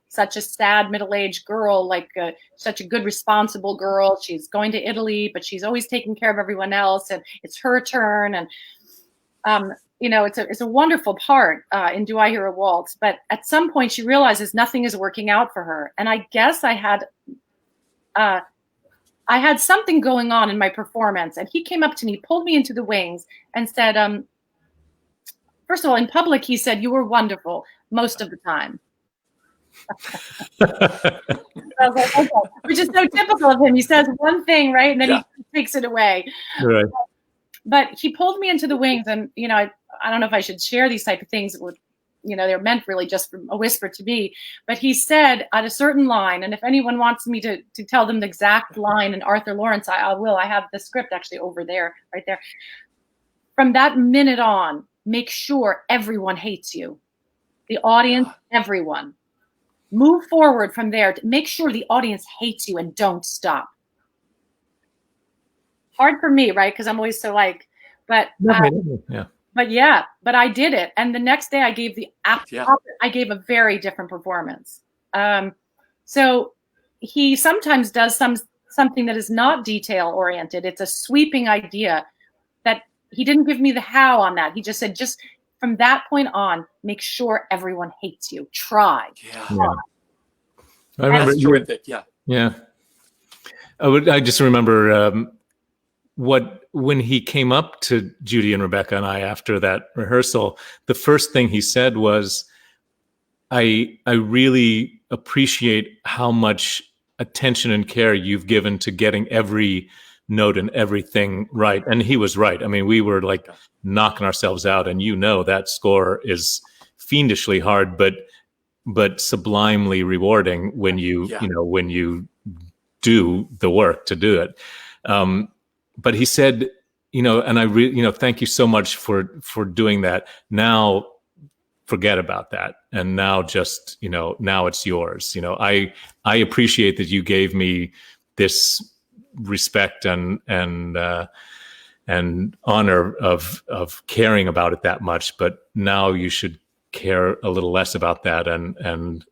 such a sad middle-aged girl, like such a good, responsible girl. She's going to Italy, but she's always taking care of everyone else, and it's her turn. And it's a wonderful part in Do I Hear a Waltz? But at some point, she realizes nothing is working out for her, and I guess I had I had something going on in my performance, and he came up to me, pulled me into the wings, and said, first of all, in public, he said, "You were wonderful most of the time." I was like, okay, which is so typical of him. He says one thing, right, and then he takes it away. Right. But he pulled me into the wings, and I don't know if I should share these type of things with, they're meant really just for a whisper to me. But he said at a certain line, and if anyone wants me to tell them the exact line in Arthur Lawrence, I will. I have the script actually over there, right there. From that minute on, make sure everyone hates you, the audience, everyone. Move forward from there to make sure the audience hates you and don't stop. Hard for me, right? Because I'm always so but I did it. And the next day I gave the opposite. I gave a very different performance. So he sometimes does something that is not detail oriented. It's a sweeping idea that he didn't give me the how on that. He just said, just from that point on, make sure everyone hates you. Try. Yeah. I remember. That's terrific. Yeah. Yeah. I just remember when he came up to Judy and Rebecca and I after that rehearsal, the first thing he said was, I really appreciate how much attention and care you've given to getting every note and everything right. And he was right. I mean, we were like knocking ourselves out, and that score is fiendishly hard, but sublimely rewarding when you when you do the work to do it. But he said, and I really, thank you so much for doing that. Now forget about that. And now just, now it's yours. I appreciate that you gave me this respect and honor of caring about it that much, but now you should care a little less about that and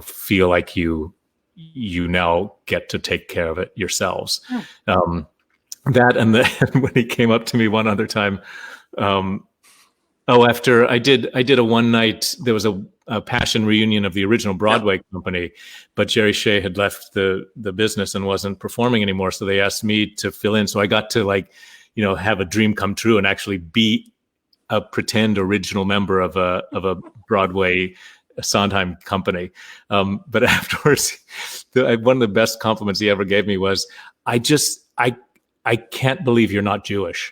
feel like you now get to take care of it yourselves. That and then when he came up to me one other time, after I did a one night, there was a passion reunion of the original Broadway company, but Jerry Shea had left the business and wasn't performing anymore. So they asked me to fill in. So I got to have a dream come true and actually be a pretend original member of a Broadway Sondheim company. But afterwards, one of the best compliments he ever gave me was, I can't believe you're not Jewish,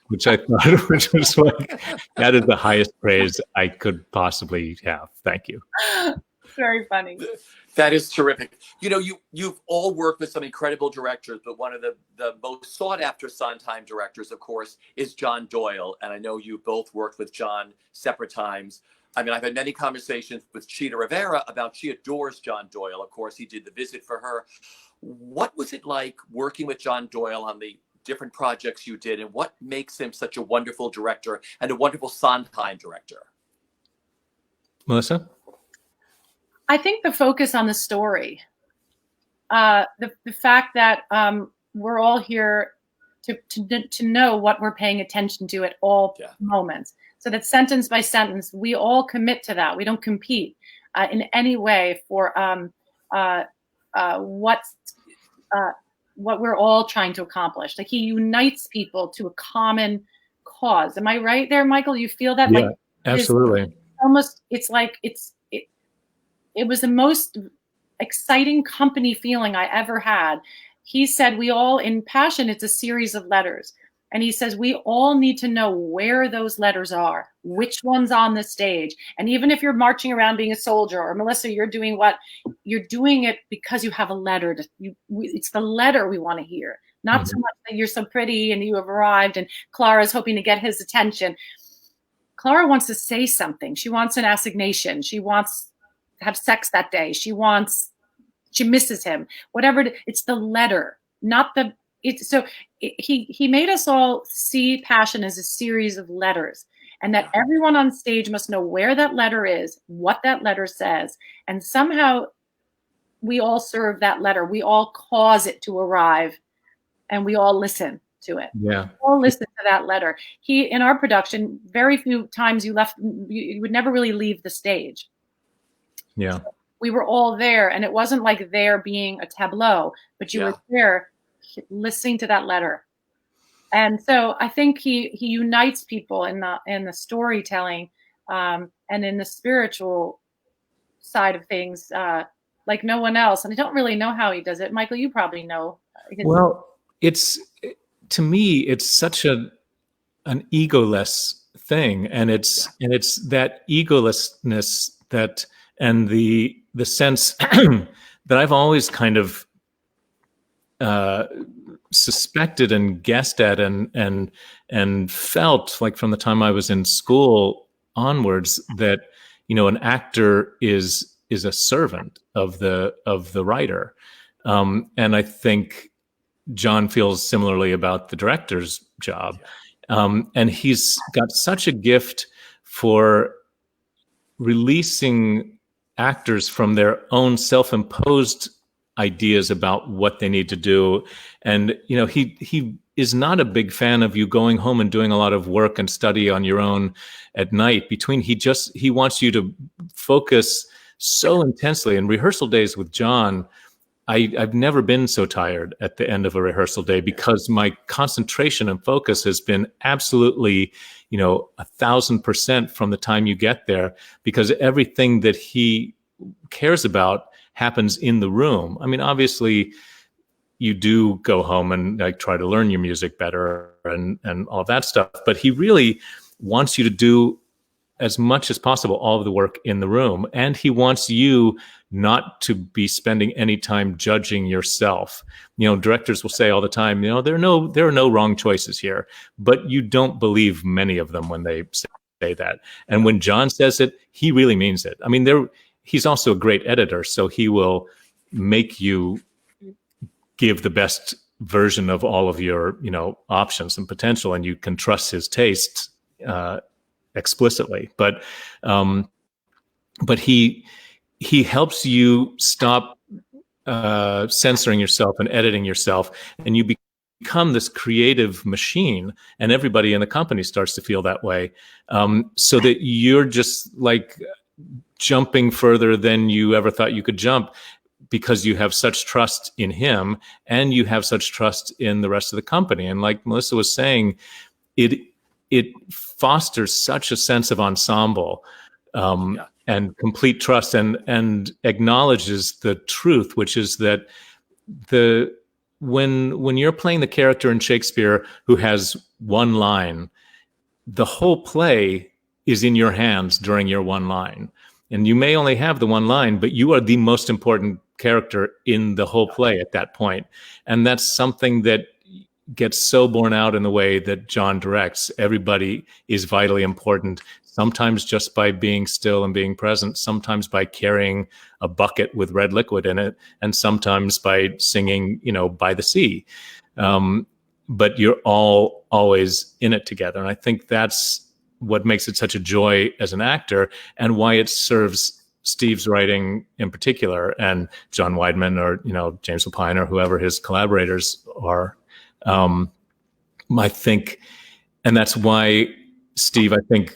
which I thought was like, that is the highest praise I could possibly have. Thank you. Very funny. That is terrific. You've all worked with some incredible directors, but one of the most sought after Sondheim directors, of course, is John Doyle. And I know you both worked with John separate times. I mean, I've had many conversations with Chita Rivera about she adores John Doyle. Of course, he did The Visit for her. What was it like working with John Doyle on the different projects you did, and what makes him such a wonderful director and a wonderful Sondheim director? Melissa? I think the focus on the story, the fact that we're all here to know what we're paying attention to at all moments. So that sentence by sentence, we all commit to that. We don't compete in any way for what we're all trying to accomplish. Like, he unites people to a common cause. Am I right there, Michael? You feel that? Yeah, absolutely. It was the most exciting company feeling I ever had. He said, we all, in Passion, it's a series of letters. And he says, we all need to know where those letters are, which one's on the stage. And even if you're marching around being a soldier, or Melissa, you're doing it because you have a letter. It's the letter we want to hear, not so much that you're so pretty and you have arrived and Clara's hoping to get his attention. Clara wants to say something. She wants an assignation. She wants to have sex that day. She misses him. Whatever, it's the letter, not the... He made us all see Passion as a series of letters, and that everyone on stage must know where that letter is, what that letter says, and somehow we all serve that letter. We all cause it to arrive, and we all listen to it. Yeah, we all listen to that letter. In our production, very few times you would never really leave the stage. Yeah. we were all there, and it wasn't like there being a tableau, but you were there listening to that letter. And so I think he unites people in the storytelling, and in the spiritual side of things, like no one else. And I don't really know how he does it. Michael, you probably know. Well, to me, it's such an egoless thing, and it's that egolessness that, and the sense that I've always kind of suspected and guessed at and felt, like from the time I was in school onwards, that an actor is a servant of the writer, and I think John feels similarly about the director's job, and he's got such a gift for releasing actors from their own self-imposed ideas about what they need to do. And he is not a big fan of you going home and doing a lot of work and study on your own at night. He wants you to focus so intensely. In rehearsal days with John, I've never been so tired at the end of a rehearsal day, because my concentration and focus has been absolutely 1,000% from the time you get there, because everything that he cares about happens in the room. I mean, obviously you do go home and like try to learn your music better and all that stuff, but he really wants you to do as much as possible all of the work in the room, and he wants you not to be spending any time judging yourself. Directors will say all the time, there are no wrong choices here, but you don't believe many of them when they say that. And when John says it, he really means it. I mean, he's also a great editor, so he will make you give the best version of all of your, options and potential, and you can trust his taste explicitly. But he helps you stop censoring yourself and editing yourself, and you become this creative machine, and everybody in the company starts to feel that way, so that you're just like jumping further than you ever thought you could jump, because you have such trust in him and you have such trust in the rest of the company. And like Melissa was saying, it fosters such a sense of ensemble, and complete trust, and acknowledges the truth, which is that when you're playing the character in Shakespeare who has one line, the whole play is in your hands during your one line. And you may only have the one line, but you are the most important character in the whole play at that point. And that's something that gets so borne out in the way that John directs. Everybody is vitally important, sometimes just by being still and being present, sometimes by carrying a bucket with red liquid in it, and sometimes by singing, by the sea. But you're all always in it together. And I think that's what makes it such a joy as an actor, and why it serves Steve's writing in particular, and John Weidman, or James Lapine, or whoever his collaborators are. I think, and that's why Steve, I think,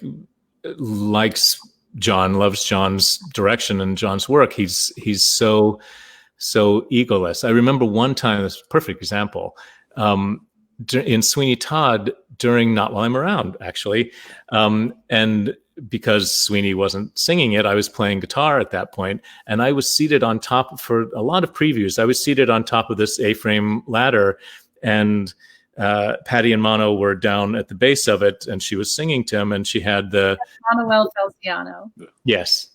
likes John, loves John's direction and John's work. He's so egoless. I remember one time, this is a perfect example, in Sweeney Todd, during Not While I'm Around, actually. And because Sweeney wasn't singing it, I was playing guitar at that point, and I was seated on top, for a lot of previews, I was seated on top of this A-frame ladder, and Patty and Mono were down at the base of it, and she was singing to him, and she had the Manuel Feliciano. Yes.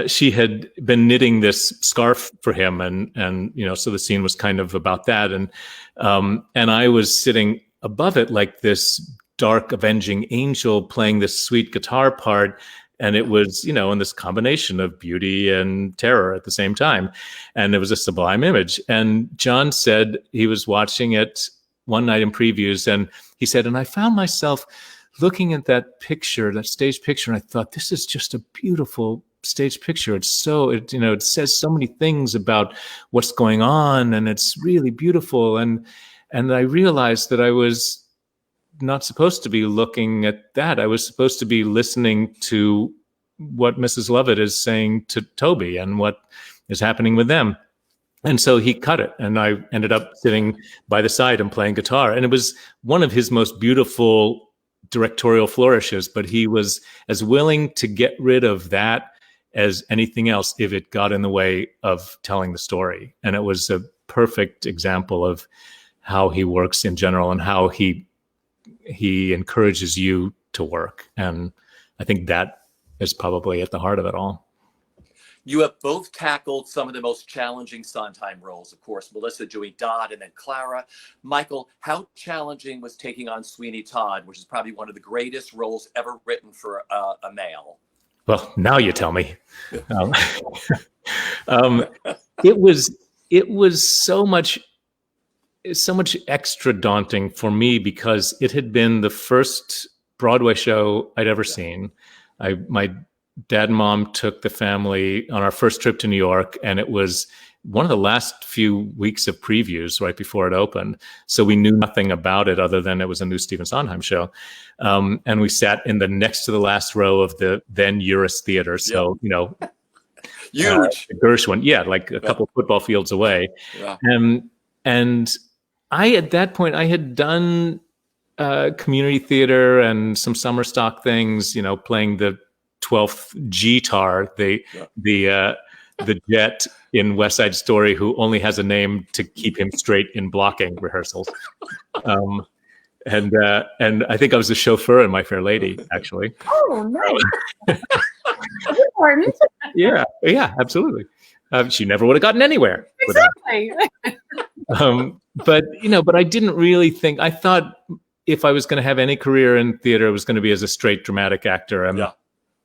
She had been knitting this scarf for him, and so the scene was kind of about that, and I was sitting above it like this dark avenging angel playing this sweet guitar part, and it was in this combination of beauty and terror at the same time, and it was a sublime image. And John said he was watching it one night in previews, and he said, and I found myself looking at that picture, that stage picture, and I thought, this is just a beautiful stage picture. It's so, it says so many things about what's going on, and it's really beautiful. And I realized that I was not supposed to be looking at that. I was supposed to be listening to what Mrs. Lovett is saying to Toby and what is happening with them. And so he cut it, and I ended up sitting by the side and playing guitar. And it was one of his most beautiful directorial flourishes, but he was as willing to get rid of that as anything else if it got in the way of telling the story. And it was a perfect example of how he works in general and how he encourages you to work. And I think that is probably at the heart of it all. You have both tackled some of the most challenging Sondheim roles, of course, Melissa Joey Dodd and then Clara. Michael, how challenging was taking on Sweeney Todd, which is probably one of the greatest roles ever written for a male? Well, now you tell me. It was so much extra daunting for me because it had been the first Broadway show I'd ever seen. My dad and mom took the family on our first trip to New York, and it was one of the last few weeks of previews right before it opened. So we knew nothing about it other than it was a new Stephen Sondheim show. And we sat in the next to the last row of the then Uris Theater. So, Huge. Gershwin, like a couple football fields away. Yeah. And at that point, I had done community theater and some summer stock things, playing the 12th G-tar, the jet in West Side Story who only has a name to keep him straight in blocking rehearsals. And I think I was the chauffeur in My Fair Lady, actually. Oh, nice. Important. Yeah, absolutely. She never would have gotten anywhere. Exactly. But I didn't really think, I thought if I was going to have any career in theater, it was going to be as a straight dramatic actor. And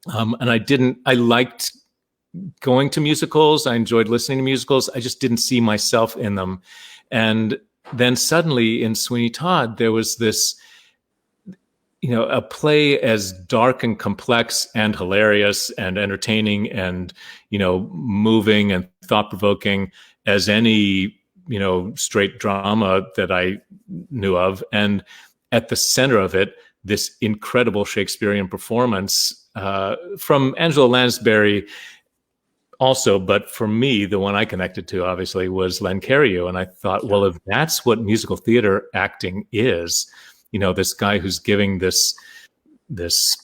I liked going to musicals. I enjoyed listening to musicals. I just didn't see myself in them. And then suddenly in Sweeney Todd, there was this, a play as dark and complex and hilarious and entertaining and, moving and thought-provoking as any, straight drama that I knew of. And at the center of it, this incredible Shakespearean performance from Angela Lansbury also, but for me, the one I connected to obviously was Len Cariou. And I thought, well, if that's what musical theater acting is, this guy who's giving this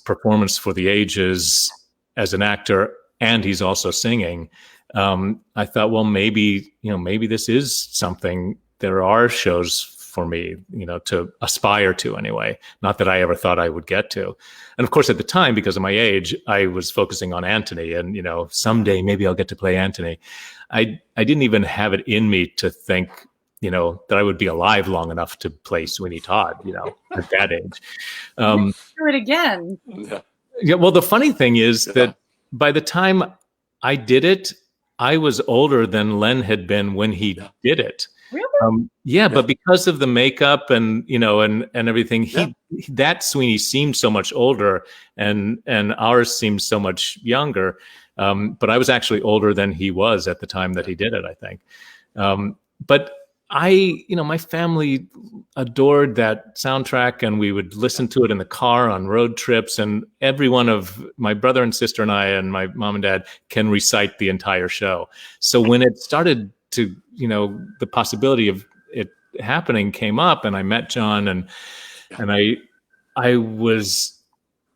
performance for the ages as an actor, and he's also singing, I thought, well, maybe this is something. There are shows for me, to aspire to anyway. Not that I ever thought I would get to. And of course, at the time, because of my age, I was focusing on Antony and, someday maybe I'll get to play Antony. I didn't even have it in me to think, that I would be alive long enough to play Sweeney Todd, at that age. Do it again. Yeah. Well, the funny thing is that by the time I did it, I was older than Len had been when he did it. Really? But because of the makeup and and everything, that Sweeney seemed so much older, and ours seemed so much younger. But I was actually older than he was at the time that he did it, I think. But my family adored that soundtrack, and we would listen to it in the car on road trips. And every one of my brother and sister and I and my mom and dad can recite the entire show. So when it started to, the possibility of it happening came up, and I met John, and I was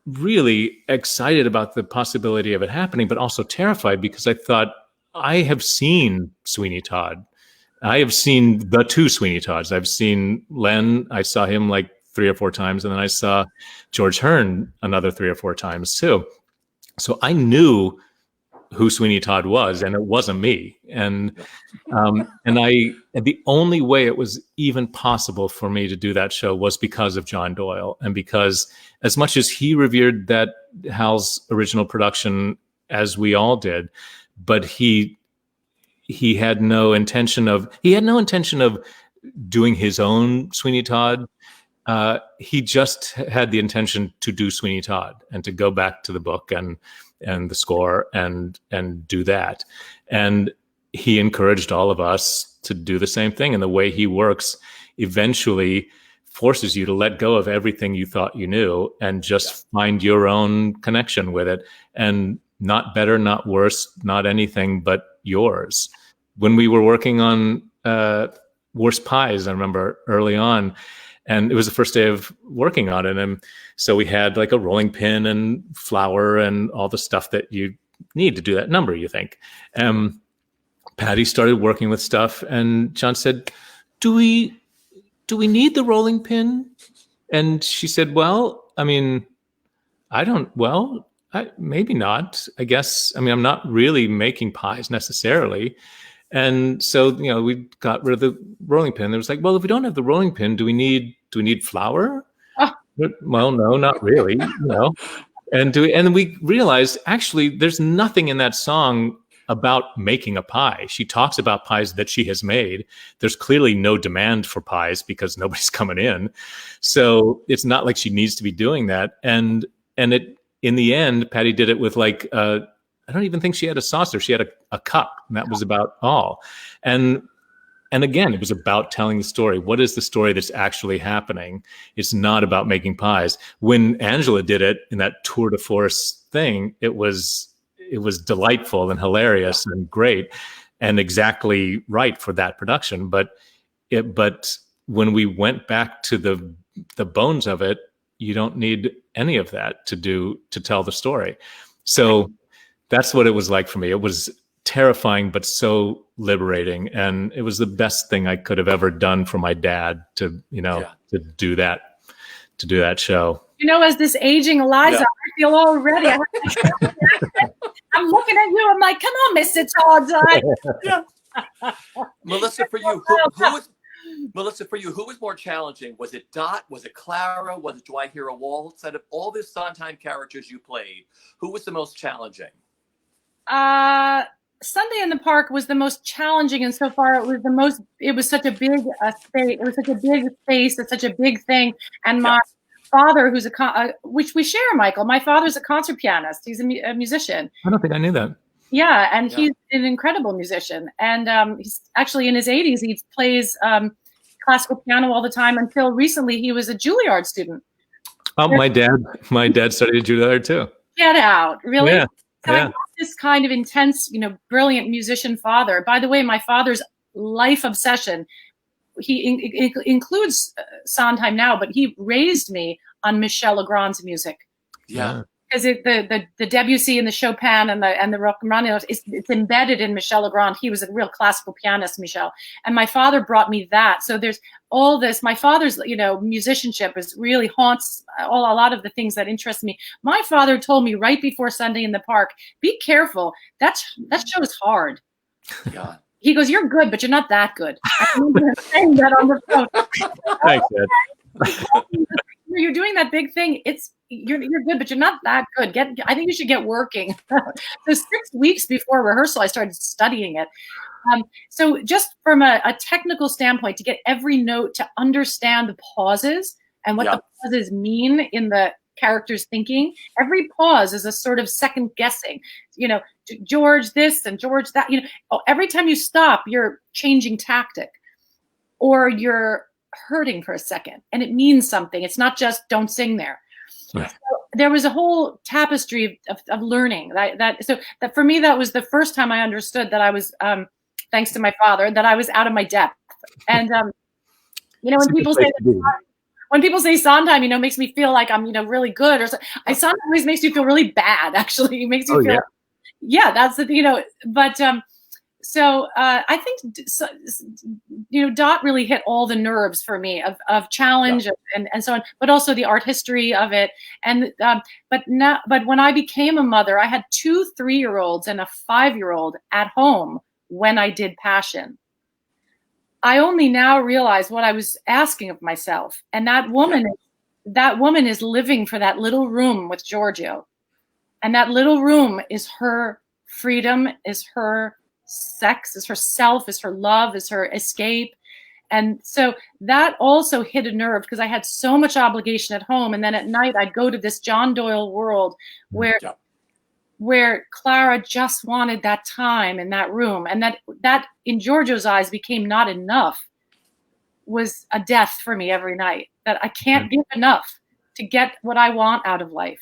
really excited about the possibility of it happening, but also terrified because I thought, I have seen Sweeney Todd. I have seen the two Sweeney Todds. I've seen Len. I saw him like 3 or 4 times, and then I saw George Hearn another 3 or 4 times too. So I knew who Sweeney Todd was, and it wasn't me. And the only way it was even possible for me to do that show was because of John Doyle, and because as much as he revered that Hal's original production, as we all did, but he had no intention of doing his own Sweeney Todd. He just had the intention to do Sweeney Todd and to go back to the book and the score and do that. And he encouraged all of us to do the same thing. And the way he works eventually forces you to let go of everything you thought you knew and just find your own connection with it. And not better, not worse, not anything but yours. When we were working on Worst Pies, I remember early on, and it was the first day of working on it. And so we had like a rolling pin and flour and all the stuff that you need to do that number, you think. Patty started working with stuff, and John said, do we need the rolling pin? And she said, well, I mean, maybe not, I guess. I mean, I'm not really making pies necessarily. And so, we got rid of the rolling pin. It was like, well, if we don't have the rolling pin, do we need flour? Oh. Well, no, not really, And then we realized, actually, there's nothing in that song about making a pie. She talks about pies that she has made. There's clearly no demand for pies because nobody's coming in. So it's not like she needs to be doing that. And it, in the end, Patty did it with I don't even think she had a saucer. She had a cup, and that was about all. And again, it was about telling the story. What is the story that's actually happening? It's not about making pies. When Angela did it in that tour de force thing, it was delightful and hilarious and great and exactly right for that production. But when we went back to the bones of it, you don't need any of that to tell the story. So that's what it was like for me. It was terrifying, but so liberating. And it was the best thing I could have ever done for my dad to do that show. As this aging Eliza, I feel already. I'm looking at you. I'm like, come on, Mr. Todd. Melissa, for you, who was more challenging? Was it Dot? Was it Clara? Was it Do I Hear a Waltz? Out of all the Sondheim characters you played, who was the most challenging? Sunday in the Park was the most challenging, and so far it was such a big space. It was such a big space. It's such a big thing. And my father, who's which we share, Michael. My father's a concert pianist. He's a musician. I don't think I knew that. Yeah, and he's an incredible musician. And he's actually in his 80s. He plays classical piano all the time. Until recently, he was a Juilliard student. Oh, my dad studied Juilliard too. Get out, really? Yeah. So I got this kind of intense, brilliant musician father. By the way, my father's life obsession, he includes Sondheim now, but he raised me on Michel Legrand's music. Yeah. Because the Debussy and the Chopin and the Rachmaninoff, it's embedded in Michel Legrand. He was a real classical pianist, Michel. And my father brought me that. So there's all this. My father's, musicianship really haunts a lot of the things that interest me. My father told me right before Sunday in the Park, be careful. That show is hard. Yeah. He goes, you're good, but you're not that good. I remember him saying that on the phone. Thanks, Ed. You're doing that big thing. You're good, but you're not that good. I think you should get working. So 6 weeks before rehearsal, I started studying it. So just from a technical standpoint, to get every note, to understand the pauses and what the pauses mean in the character's thinking. Every pause is a sort of second guessing. George this and George that. Every time you stop, you're changing tactic, or you're hurting for a second, and it means something. It's not just don't sing there. Yeah. So there was a whole tapestry of learning that for me, that was the first time I understood that I was, thanks to my father, that I was out of my depth. And when people say Sondheim, makes me feel like I'm, really good, or Sondheim makes you feel really bad. Actually, it makes you feel, that's the, but. So I think, Dot really hit all the nerves for me of challenge and so on, but also the art history of it. And but when I became a mother, I had 2 3-year-olds and a 5-year-old at home when I did Passion. I only now realize what I was asking of myself. And that woman is living for that little room with Giorgio, and that little room is her freedom, is her sex, is her self, is her love, is her escape. And so that also hit a nerve, because I had so much obligation at home. And then at night I'd go to this John Doyle world where Clara just wanted that time in that room. And that in Giorgio's eyes became not enough was a death for me every night, that I can't give enough to get what I want out of life,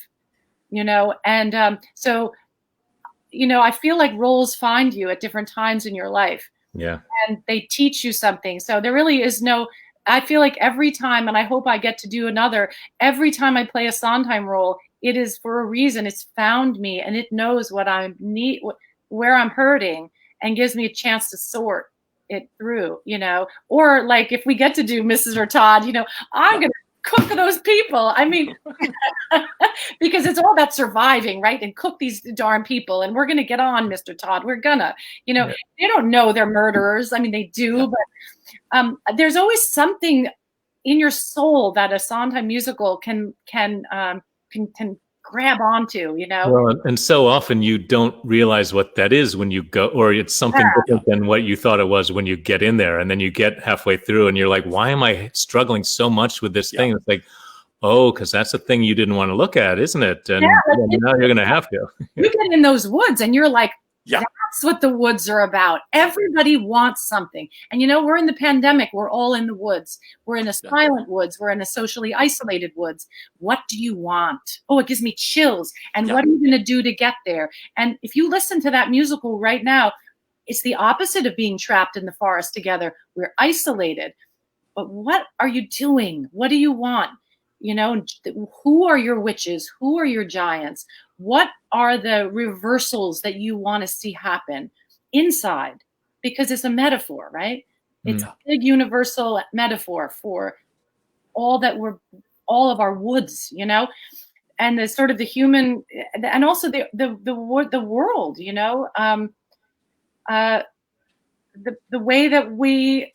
you know? And so, you know, I feel like roles find you at different times in your life. Yeah. And they teach you something. So there really is no, I feel like every time, and I hope I get to do another, every time I play a Sondheim role, it is for a reason. It's found me, and it knows what I need, where I'm hurting, and gives me a chance to sort it through, you know. Or like if we get to do Mrs. or Todd, you know, I'm going to cook for those people. I mean, because it's all about surviving, right? And cook these darn people. And we're going to get on, Mr. Todd. We're gonna, you know, they don't know they're murderers. I mean, they do, but there's always something in your soul that a Sondheim musical can grab onto, you know? Well, and so often you don't realize what that is when you go, or it's something different than what you thought it was when you get in there. And then you get halfway through and you're like, why am I struggling so much with this thing? It's like, oh, because that's the thing you didn't want to look at, isn't it? And now you're going to have to. You get in those woods and you're like, that's what the woods are about. Everybody wants something. And, you know, we're in the pandemic. We're all in the woods. We're in a silent woods. We're in a socially isolated woods. What do you want? Oh, it gives me chills. And what are you going to do to get there? And if you listen to that musical right now, it's the opposite of being trapped in the forest together. We're isolated. But what are you doing? What do you want? You know, who are your witches? Who are your giants? What are the reversals that you want to see happen inside? Because it's a metaphor, right? It's a big universal metaphor for all of our woods, you know, and the sort of the human, and also the world, you know, the way that we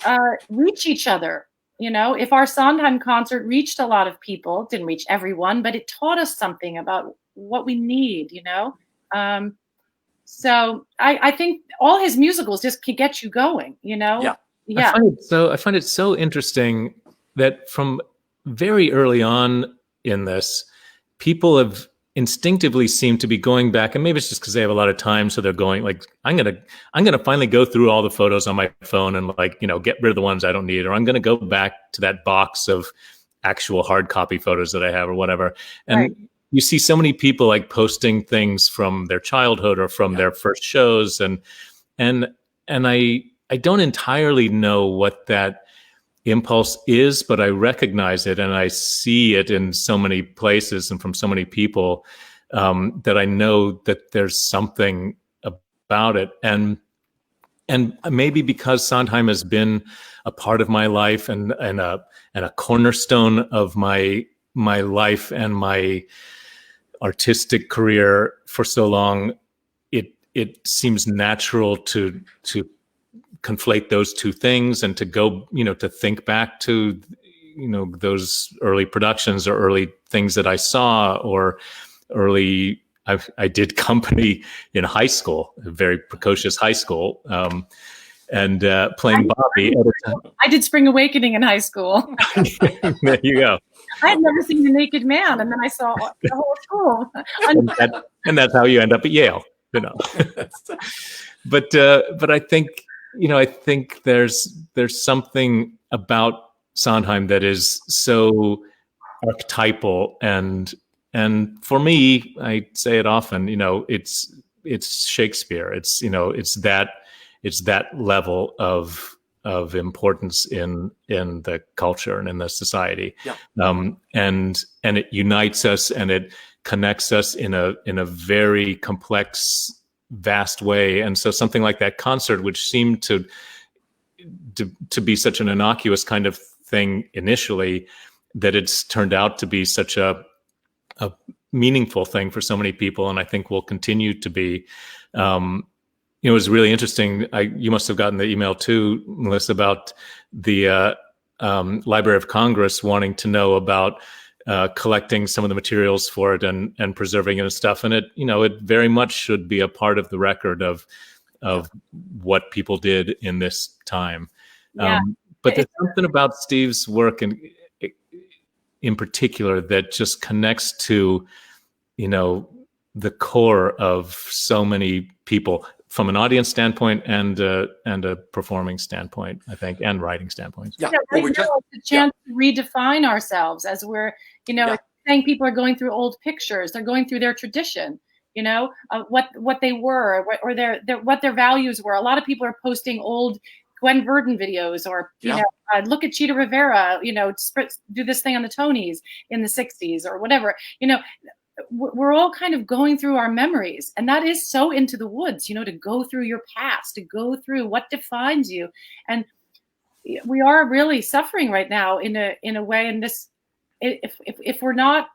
reach each other. You know, if our Sondheim concert reached a lot of people, didn't reach everyone, but it taught us something about what we need, you know? So I think all his musicals just can get you going, you know? Yeah. I find it so interesting that from very early on in this, people have instinctively seem to be going back, and maybe it's just because they have a lot of time, so they're going like, I'm gonna finally go through all the photos on my phone and, like, you know, get rid of the ones I don't need, or I'm gonna go back to that box of actual hard copy photos that I have or whatever. And you see so many people like posting things from their childhood or from their first shows, and I don't entirely know what that impulse is, but I recognize it and I see it in so many places and from so many people that I know that there's something about it. And maybe because Sondheim has been a part of my life and a cornerstone of my life and my artistic career for so long, it seems natural to conflate those two things and to go, you know, to think back to, you know, those early productions or early things that I saw, or early, I did company in high school, a very precocious high school, and playing Bobby. I did Spring Awakening in high school. There you go. I had never seen The Naked Man, and then I saw the whole school. and that's how you end up at Yale, you know. But I think, you know, I think there's something about Sondheim that is so archetypal, and for me, I say it often, you know, it's Shakespeare. It's, you know, it's that level of importance in the culture and in the society. And it unites us and it connects us in a very complex, vast way. And so something like that concert, which seemed to be such an innocuous kind of thing initially, that it's turned out to be such a meaningful thing for so many people, and I think will continue to be. You know, it was really interesting. You must have gotten the email too, Melissa, about the Library of Congress wanting to know about collecting some of the materials for it and preserving it and stuff. And it, you know, it very much should be a part of the record of what people did in this time. But there's something about Steve's work and in particular that just connects to, you know, the core of so many people from an audience standpoint and a performing standpoint, I think, and writing standpoint. Yeah, Yeah, well, right now it's a chance to redefine ourselves as we're, saying people are going through old pictures. They're going through their tradition, what they were, or what their values were. A lot of people are posting old Gwen Verdon videos, or look at Cheetah Rivera, do this thing on the Tonys in the '60s or whatever. We're all kind of going through our memories, and that is so into the woods. To go through your past, to go through what defines you, and we are really suffering right now in a way. And this, if we're not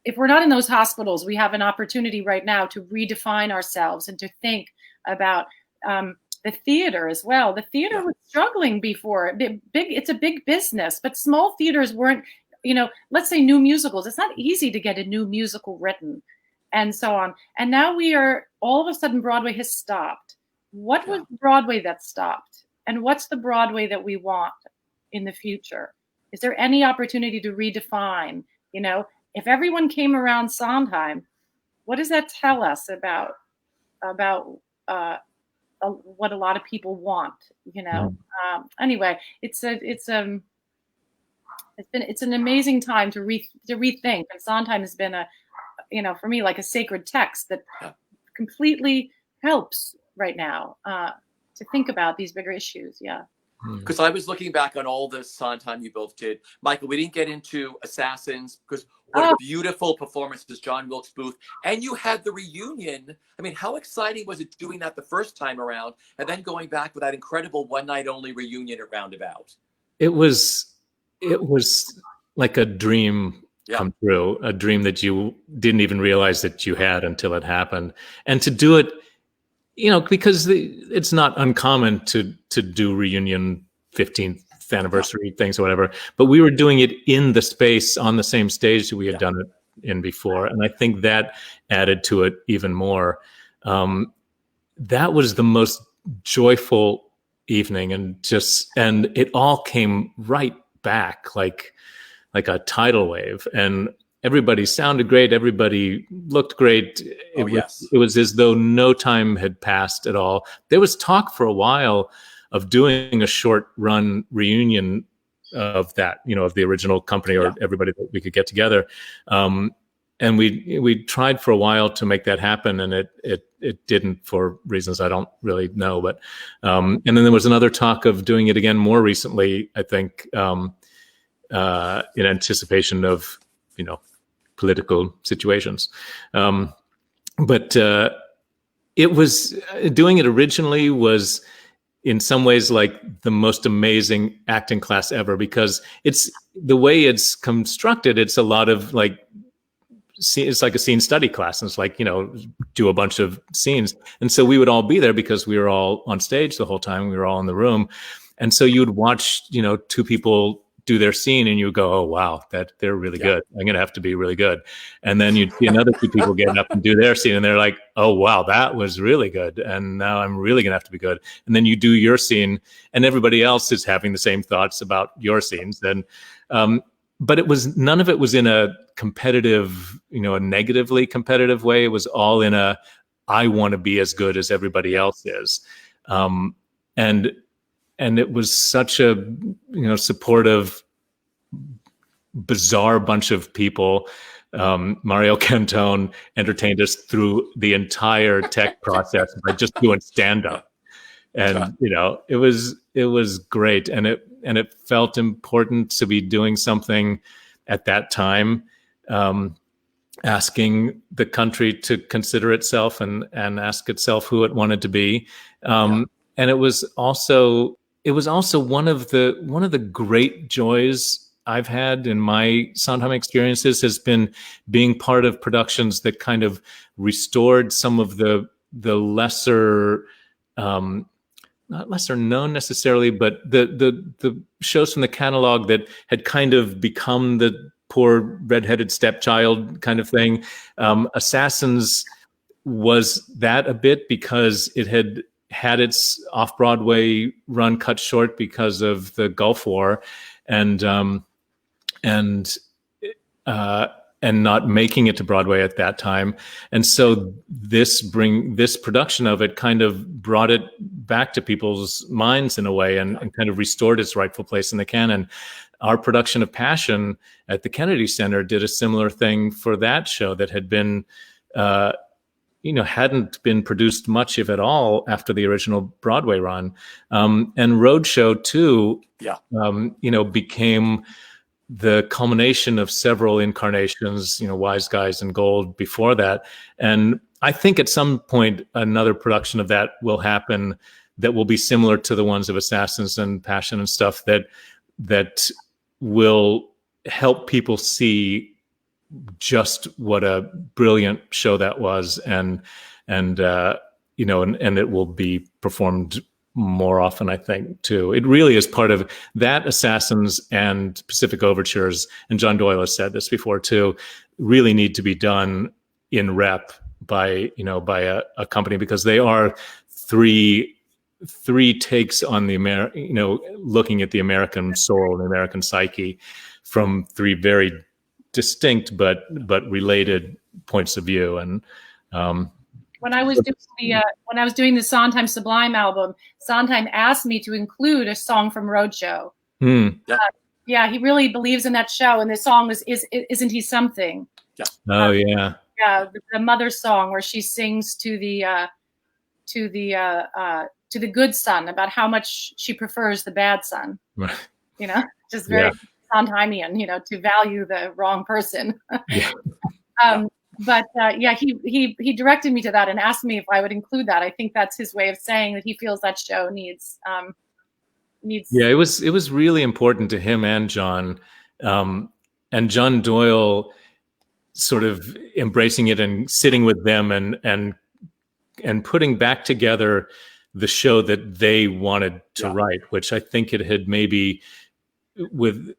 in those hospitals, we have an opportunity right now to redefine ourselves and to think about the theater as well. The theater was struggling before. It's a big business, but small theaters weren't. Let's say new musicals. It's not easy to get a new musical written, and so on. And now all of a sudden Broadway has stopped. What was Broadway that stopped? And what's the Broadway that we want in the future? Is there any opportunity to redefine? If everyone came around Sondheim, what does that tell us about what a lot of people want? Anyway, it's an amazing time to rethink. And Sondheim has been for me, like a sacred text that completely helps right now to think about these bigger issues. Yeah. Because I was looking back on all the Sondheim you both did. Michael, we didn't get into Assassins, because what a beautiful performance was John Wilkes Booth. And you had the reunion. I mean, how exciting was it doing that the first time around, and then going back with that incredible one night only reunion at Roundabout? It was like a dream come true, a dream that you didn't even realize that you had until it happened. And to do it, because it's not uncommon to do reunion 15th anniversary things or whatever, but we were doing it in the space on the same stage that we had done it in before. And I think that added to it even more. That was the most joyful evening, and it all came right back like a tidal wave, and everybody sounded great. Everybody looked great. It was as though no time had passed at all. There was talk for a while of doing a short run reunion of that, of the original company or everybody that we could get together. And we tried for a while to make that happen, and it didn't, for reasons I don't really know. But and then there was another talk of doing it again more recently, I think, in anticipation of political situations. But it was, doing it originally was in some ways like the most amazing acting class ever, because it's the way it's constructed. It's a lot of it's like a scene study class, and it's like, do a bunch of scenes. And so we would all be there because we were all on stage the whole time. We were all in the room. And so you would watch, two people do their scene, and you go, oh, wow, that they're really good. I'm going to have to be really good. And then you'd see another two people get up and do their scene, and they're like, oh, wow, that was really good. And now I'm really going to have to be good. And then you do your scene, and everybody else is having the same thoughts about your scenes. And, but none of it was in a competitive, a negatively competitive way. It was all in I want to be as good as everybody else is. And it was such a, supportive, bizarre bunch of people. Mario Cantone entertained us through the entire tech process by just doing stand-up. And, it was great. And it felt important to be doing something at that time, asking the country to consider itself and ask itself who it wanted to be. And it was also one of the great joys I've had in my Sondheim experiences has been being part of productions that kind of restored some of the lesser, not lesser known necessarily, but the shows from the catalog that had kind of become the poor redheaded stepchild kind of thing. Assassins was that a bit, because it had its off-Broadway run cut short because of the Gulf War, and not making it to Broadway at that time. And so this production of it kind of brought it back to people's minds in a way, and kind of restored its rightful place in the canon. Our production of Passion at the Kennedy Center did a similar thing for that show that had been, hadn't been produced much, if at all, after the original Broadway run. And Roadshow too, became the culmination of several incarnations, Wise Guys and Gold before that. And I think at some point another production of that will happen that will be similar to the ones of Assassins and Passion and stuff, that will help people see just what a brilliant show that was, and it will be performed more often, I think, too. It really is part of that. Assassins and Pacific Overtures, and John Doyle has said this before too, really need to be done in rep by a company, because they are three takes on the looking at the American soul and the American psyche from three very distinct but related points of view. And when I was doing the Sondheim Sublime album, Sondheim asked me to include a song from Roadshow. Yeah, he really believes in that show, and the song Isn't He Something? Yeah. Oh yeah. Yeah, the mother's song where she sings to the good son about how much she prefers the bad son. Right. Just very Sondheimian, to value the wrong person. Yeah. He directed me to that and asked me if I would include that. I think that's his way of saying that he feels that show needs. Yeah, it was really important to him and John, and John Doyle sort of embracing it and sitting with them and putting back together the show that they wanted to write, which I think it had maybe with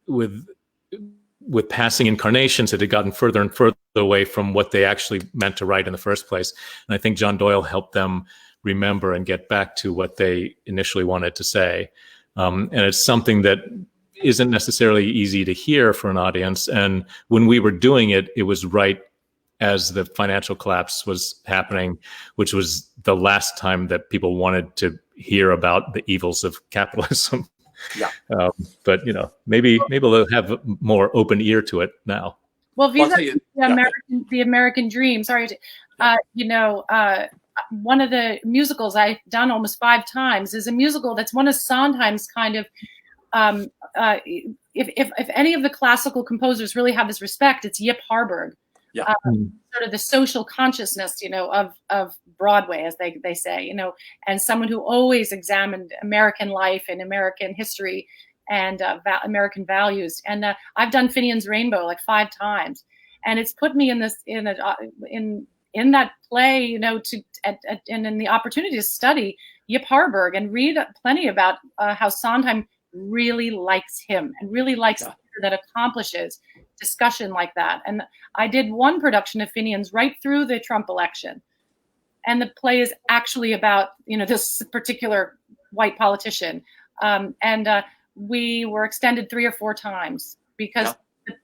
passing incarnations, it had gotten further and further away from what they actually meant to write in the first place. And I think John Doyle helped them remember and get back to what they initially wanted to say. And it's something that isn't necessarily easy to hear for an audience. And when we were doing it, it was right as the financial collapse was happening, which was the last time that people wanted to hear about the evils of capitalism. Yeah. But maybe they'll have a more open ear to it now. Well, the American Dream. Sorry, one of the musicals I've done almost 5 times is a musical that's one of Sondheim's kind of. If any of the classical composers really have his respect, it's Yip Harburg. Yeah. Sort of the social consciousness, of Broadway, as they say, and someone who always examined American life and American history and American values. And I've done Finian's Rainbow like 5 times, and it's put me in that play, and in the opportunity to study Yip Harburg and read plenty about how Sondheim really likes him and really likes theater that accomplishes discussion like that. And I did one production of Finian's right through the Trump election, and the play is actually about this particular white politician, and we were extended 3 or 4 times because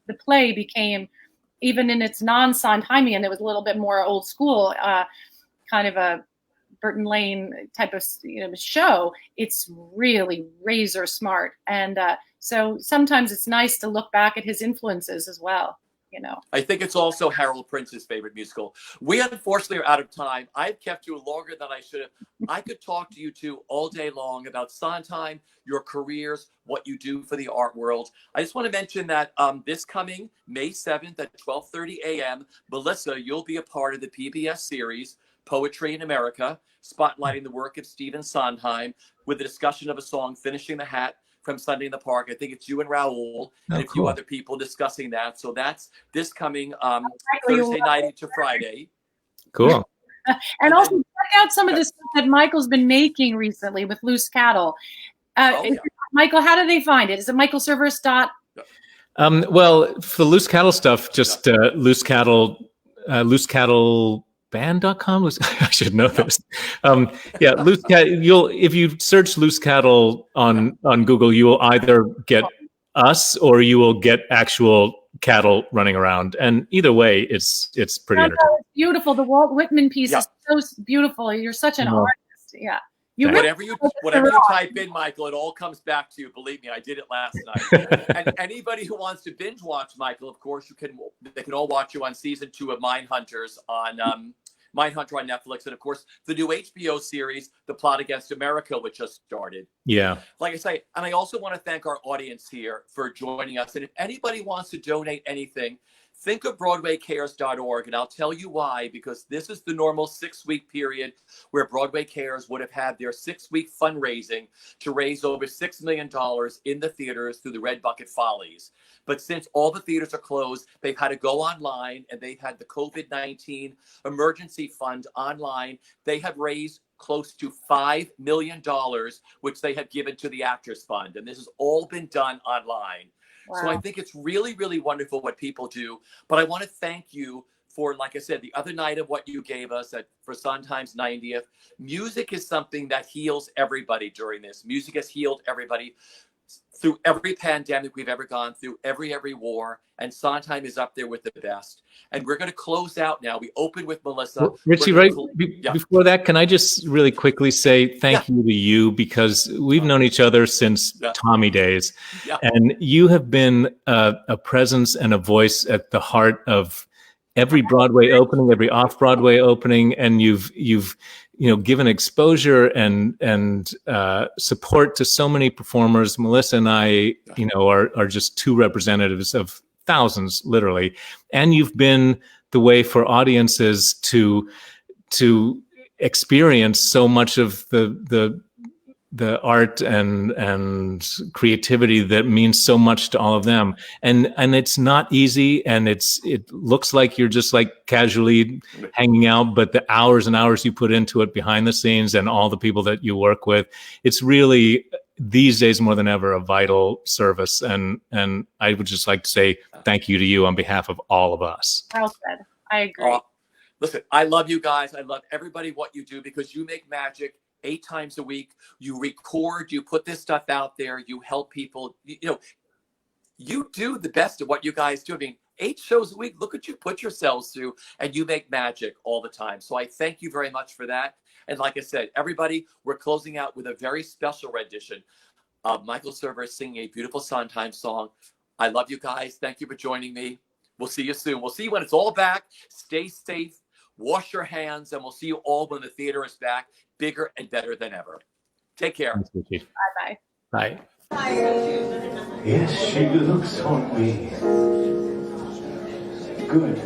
the play became, even in its non-Sondheimian, it was a little bit more old school, kind of a Burton Lane type of show. It's really razor smart, and so sometimes it's nice to look back at his influences as well. I think it's also Harold Prince's favorite musical. We unfortunately are out of time. I've kept you longer than I should have. I could talk to you two all day long about Sondheim, your careers, what you do for the art world. I just want to mention that this coming May 7th at 12:30 a.m., Melissa, you'll be a part of the PBS series Poetry in America, spotlighting the work of Stephen Sondheim with a discussion of a song, Finishing the Hat, from Sunday in the Park. I think it's you and Raoul and a few other people discussing that. So that's this coming Thursday night into Friday. Cool. And also check out some of the stuff that Michael's been making recently with Loose Cattle. Michael, how do they find it? Is it Cerveris? Well, for the Loose Cattle stuff, just Loose Cattle band.com. I should know this. Loose Cattle. If you search Loose Cattle on Google, you will either get us or you will get actual cattle running around. And either way, it's pretty entertaining. It's beautiful. The Walt Whitman piece is so beautiful. You're such an artist. Yeah. Whatever you type in, Michael, it all comes back to you. Believe me, I did it last night. And anybody who wants to binge watch Michael, of course, they can all watch you on season 2 of Mindhunters on Mindhunter on Netflix, and of course the new HBO series, The Plot Against America, which just started. Yeah. Like I say, and I also want to thank our audience here for joining us. And if anybody wants to donate anything, think of BroadwayCares.org, and I'll tell you why, because this is the normal 6-week period where Broadway Cares would have had their 6-week fundraising to raise over $6 million in the theaters through the Red Bucket Follies. But since all the theaters are closed, they've had to go online, and they've had the COVID-19 emergency fund online. They have raised close to $5 million, which they have given to the Actors Fund. And this has all been done online. Wow. So I think it's really, really wonderful what people do. But I want to thank you for, like I said, the other night of what you gave us for Sondheim's 90th. Music is something that heals everybody during this. Music has healed everybody through every pandemic we've ever gone through, every war, and Sondheim is up there with the best. And we're going to close out now. We open with Melissa. Well, Richie, before that, can I just really quickly say thank you to you, because we've known each other since Tommy days, and you have been a presence and a voice at the heart of every Broadway opening, every off-Broadway opening, and you've given exposure and support to so many performers. Melissa and I, are just 2 representatives of thousands, literally. And you've been the way for audiences to experience so much of the art and creativity that means so much to all of them. And it's not easy, and it looks like you're just like casually hanging out, but the hours and hours you put into it behind the scenes and all the people that you work with, it's really, these days more than ever, a vital service. And I would just like to say thank you to you on behalf of all of us. Well said. I agree. Listen, I love you guys. I love everybody, what you do, because you make magic 8 times a week. You record, you put this stuff out there, you help people. You do the best of what you guys do. I mean, 8 shows a week, look what you put yourselves through, and you make magic all the time. So I thank you very much for that. And like I said, everybody, we're closing out with a very special rendition of Michael Cerveris singing a beautiful Sondheim song. I love you guys. Thank you for joining me. We'll see you soon. We'll see you when it's all back. Stay safe, wash your hands, and we'll see you all when the theater is back, bigger and better than ever. Take care. Bye-bye. Bye. Yes, she looks on me. Good.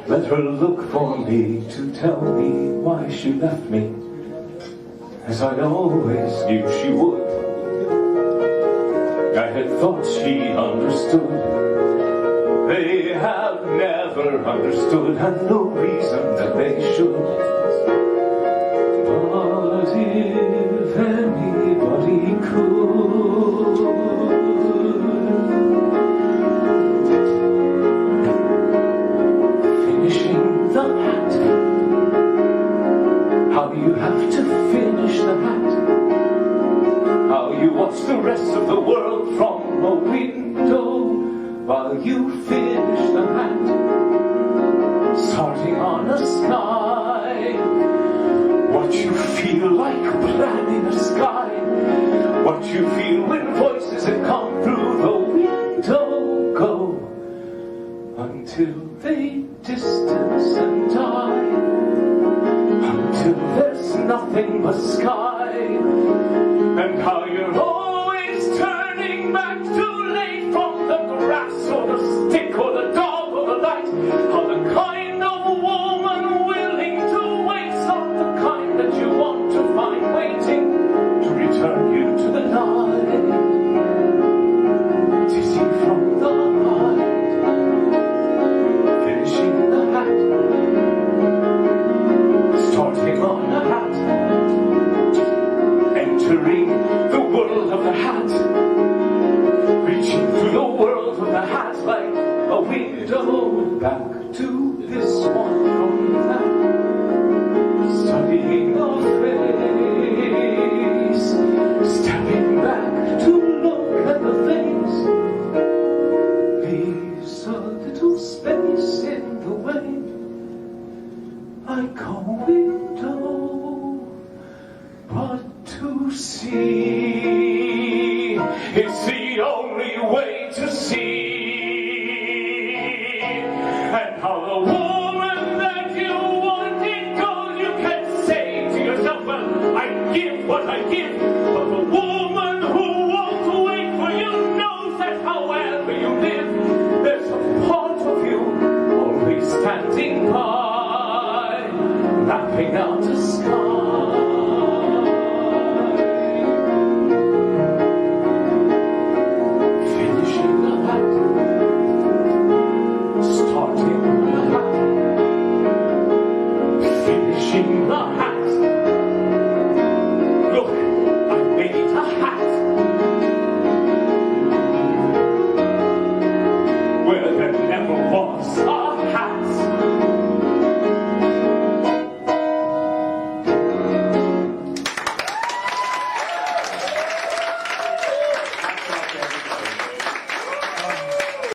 Let her look for me to tell me why she left me, as I always knew she would. I had thought she understood. They have never understood, and no reason that they should. But if anybody could, finishing the hat, how you have to finish the hat, how you watch the rest of the world from a window while you finish the hat, starting on a sky. What you feel like planning a sky, what you feel when voices that come through the window go, until they distance and die, until there's nothing but sky. And how you're always turning back too late from the grass or the stick or the dog or the light, how the kind of woman willing to wait's not the kind that you want to find waiting to return you to the light, dizzy from the height, finishing the hat, starting on a hat, entering the world of the hat, see. It's the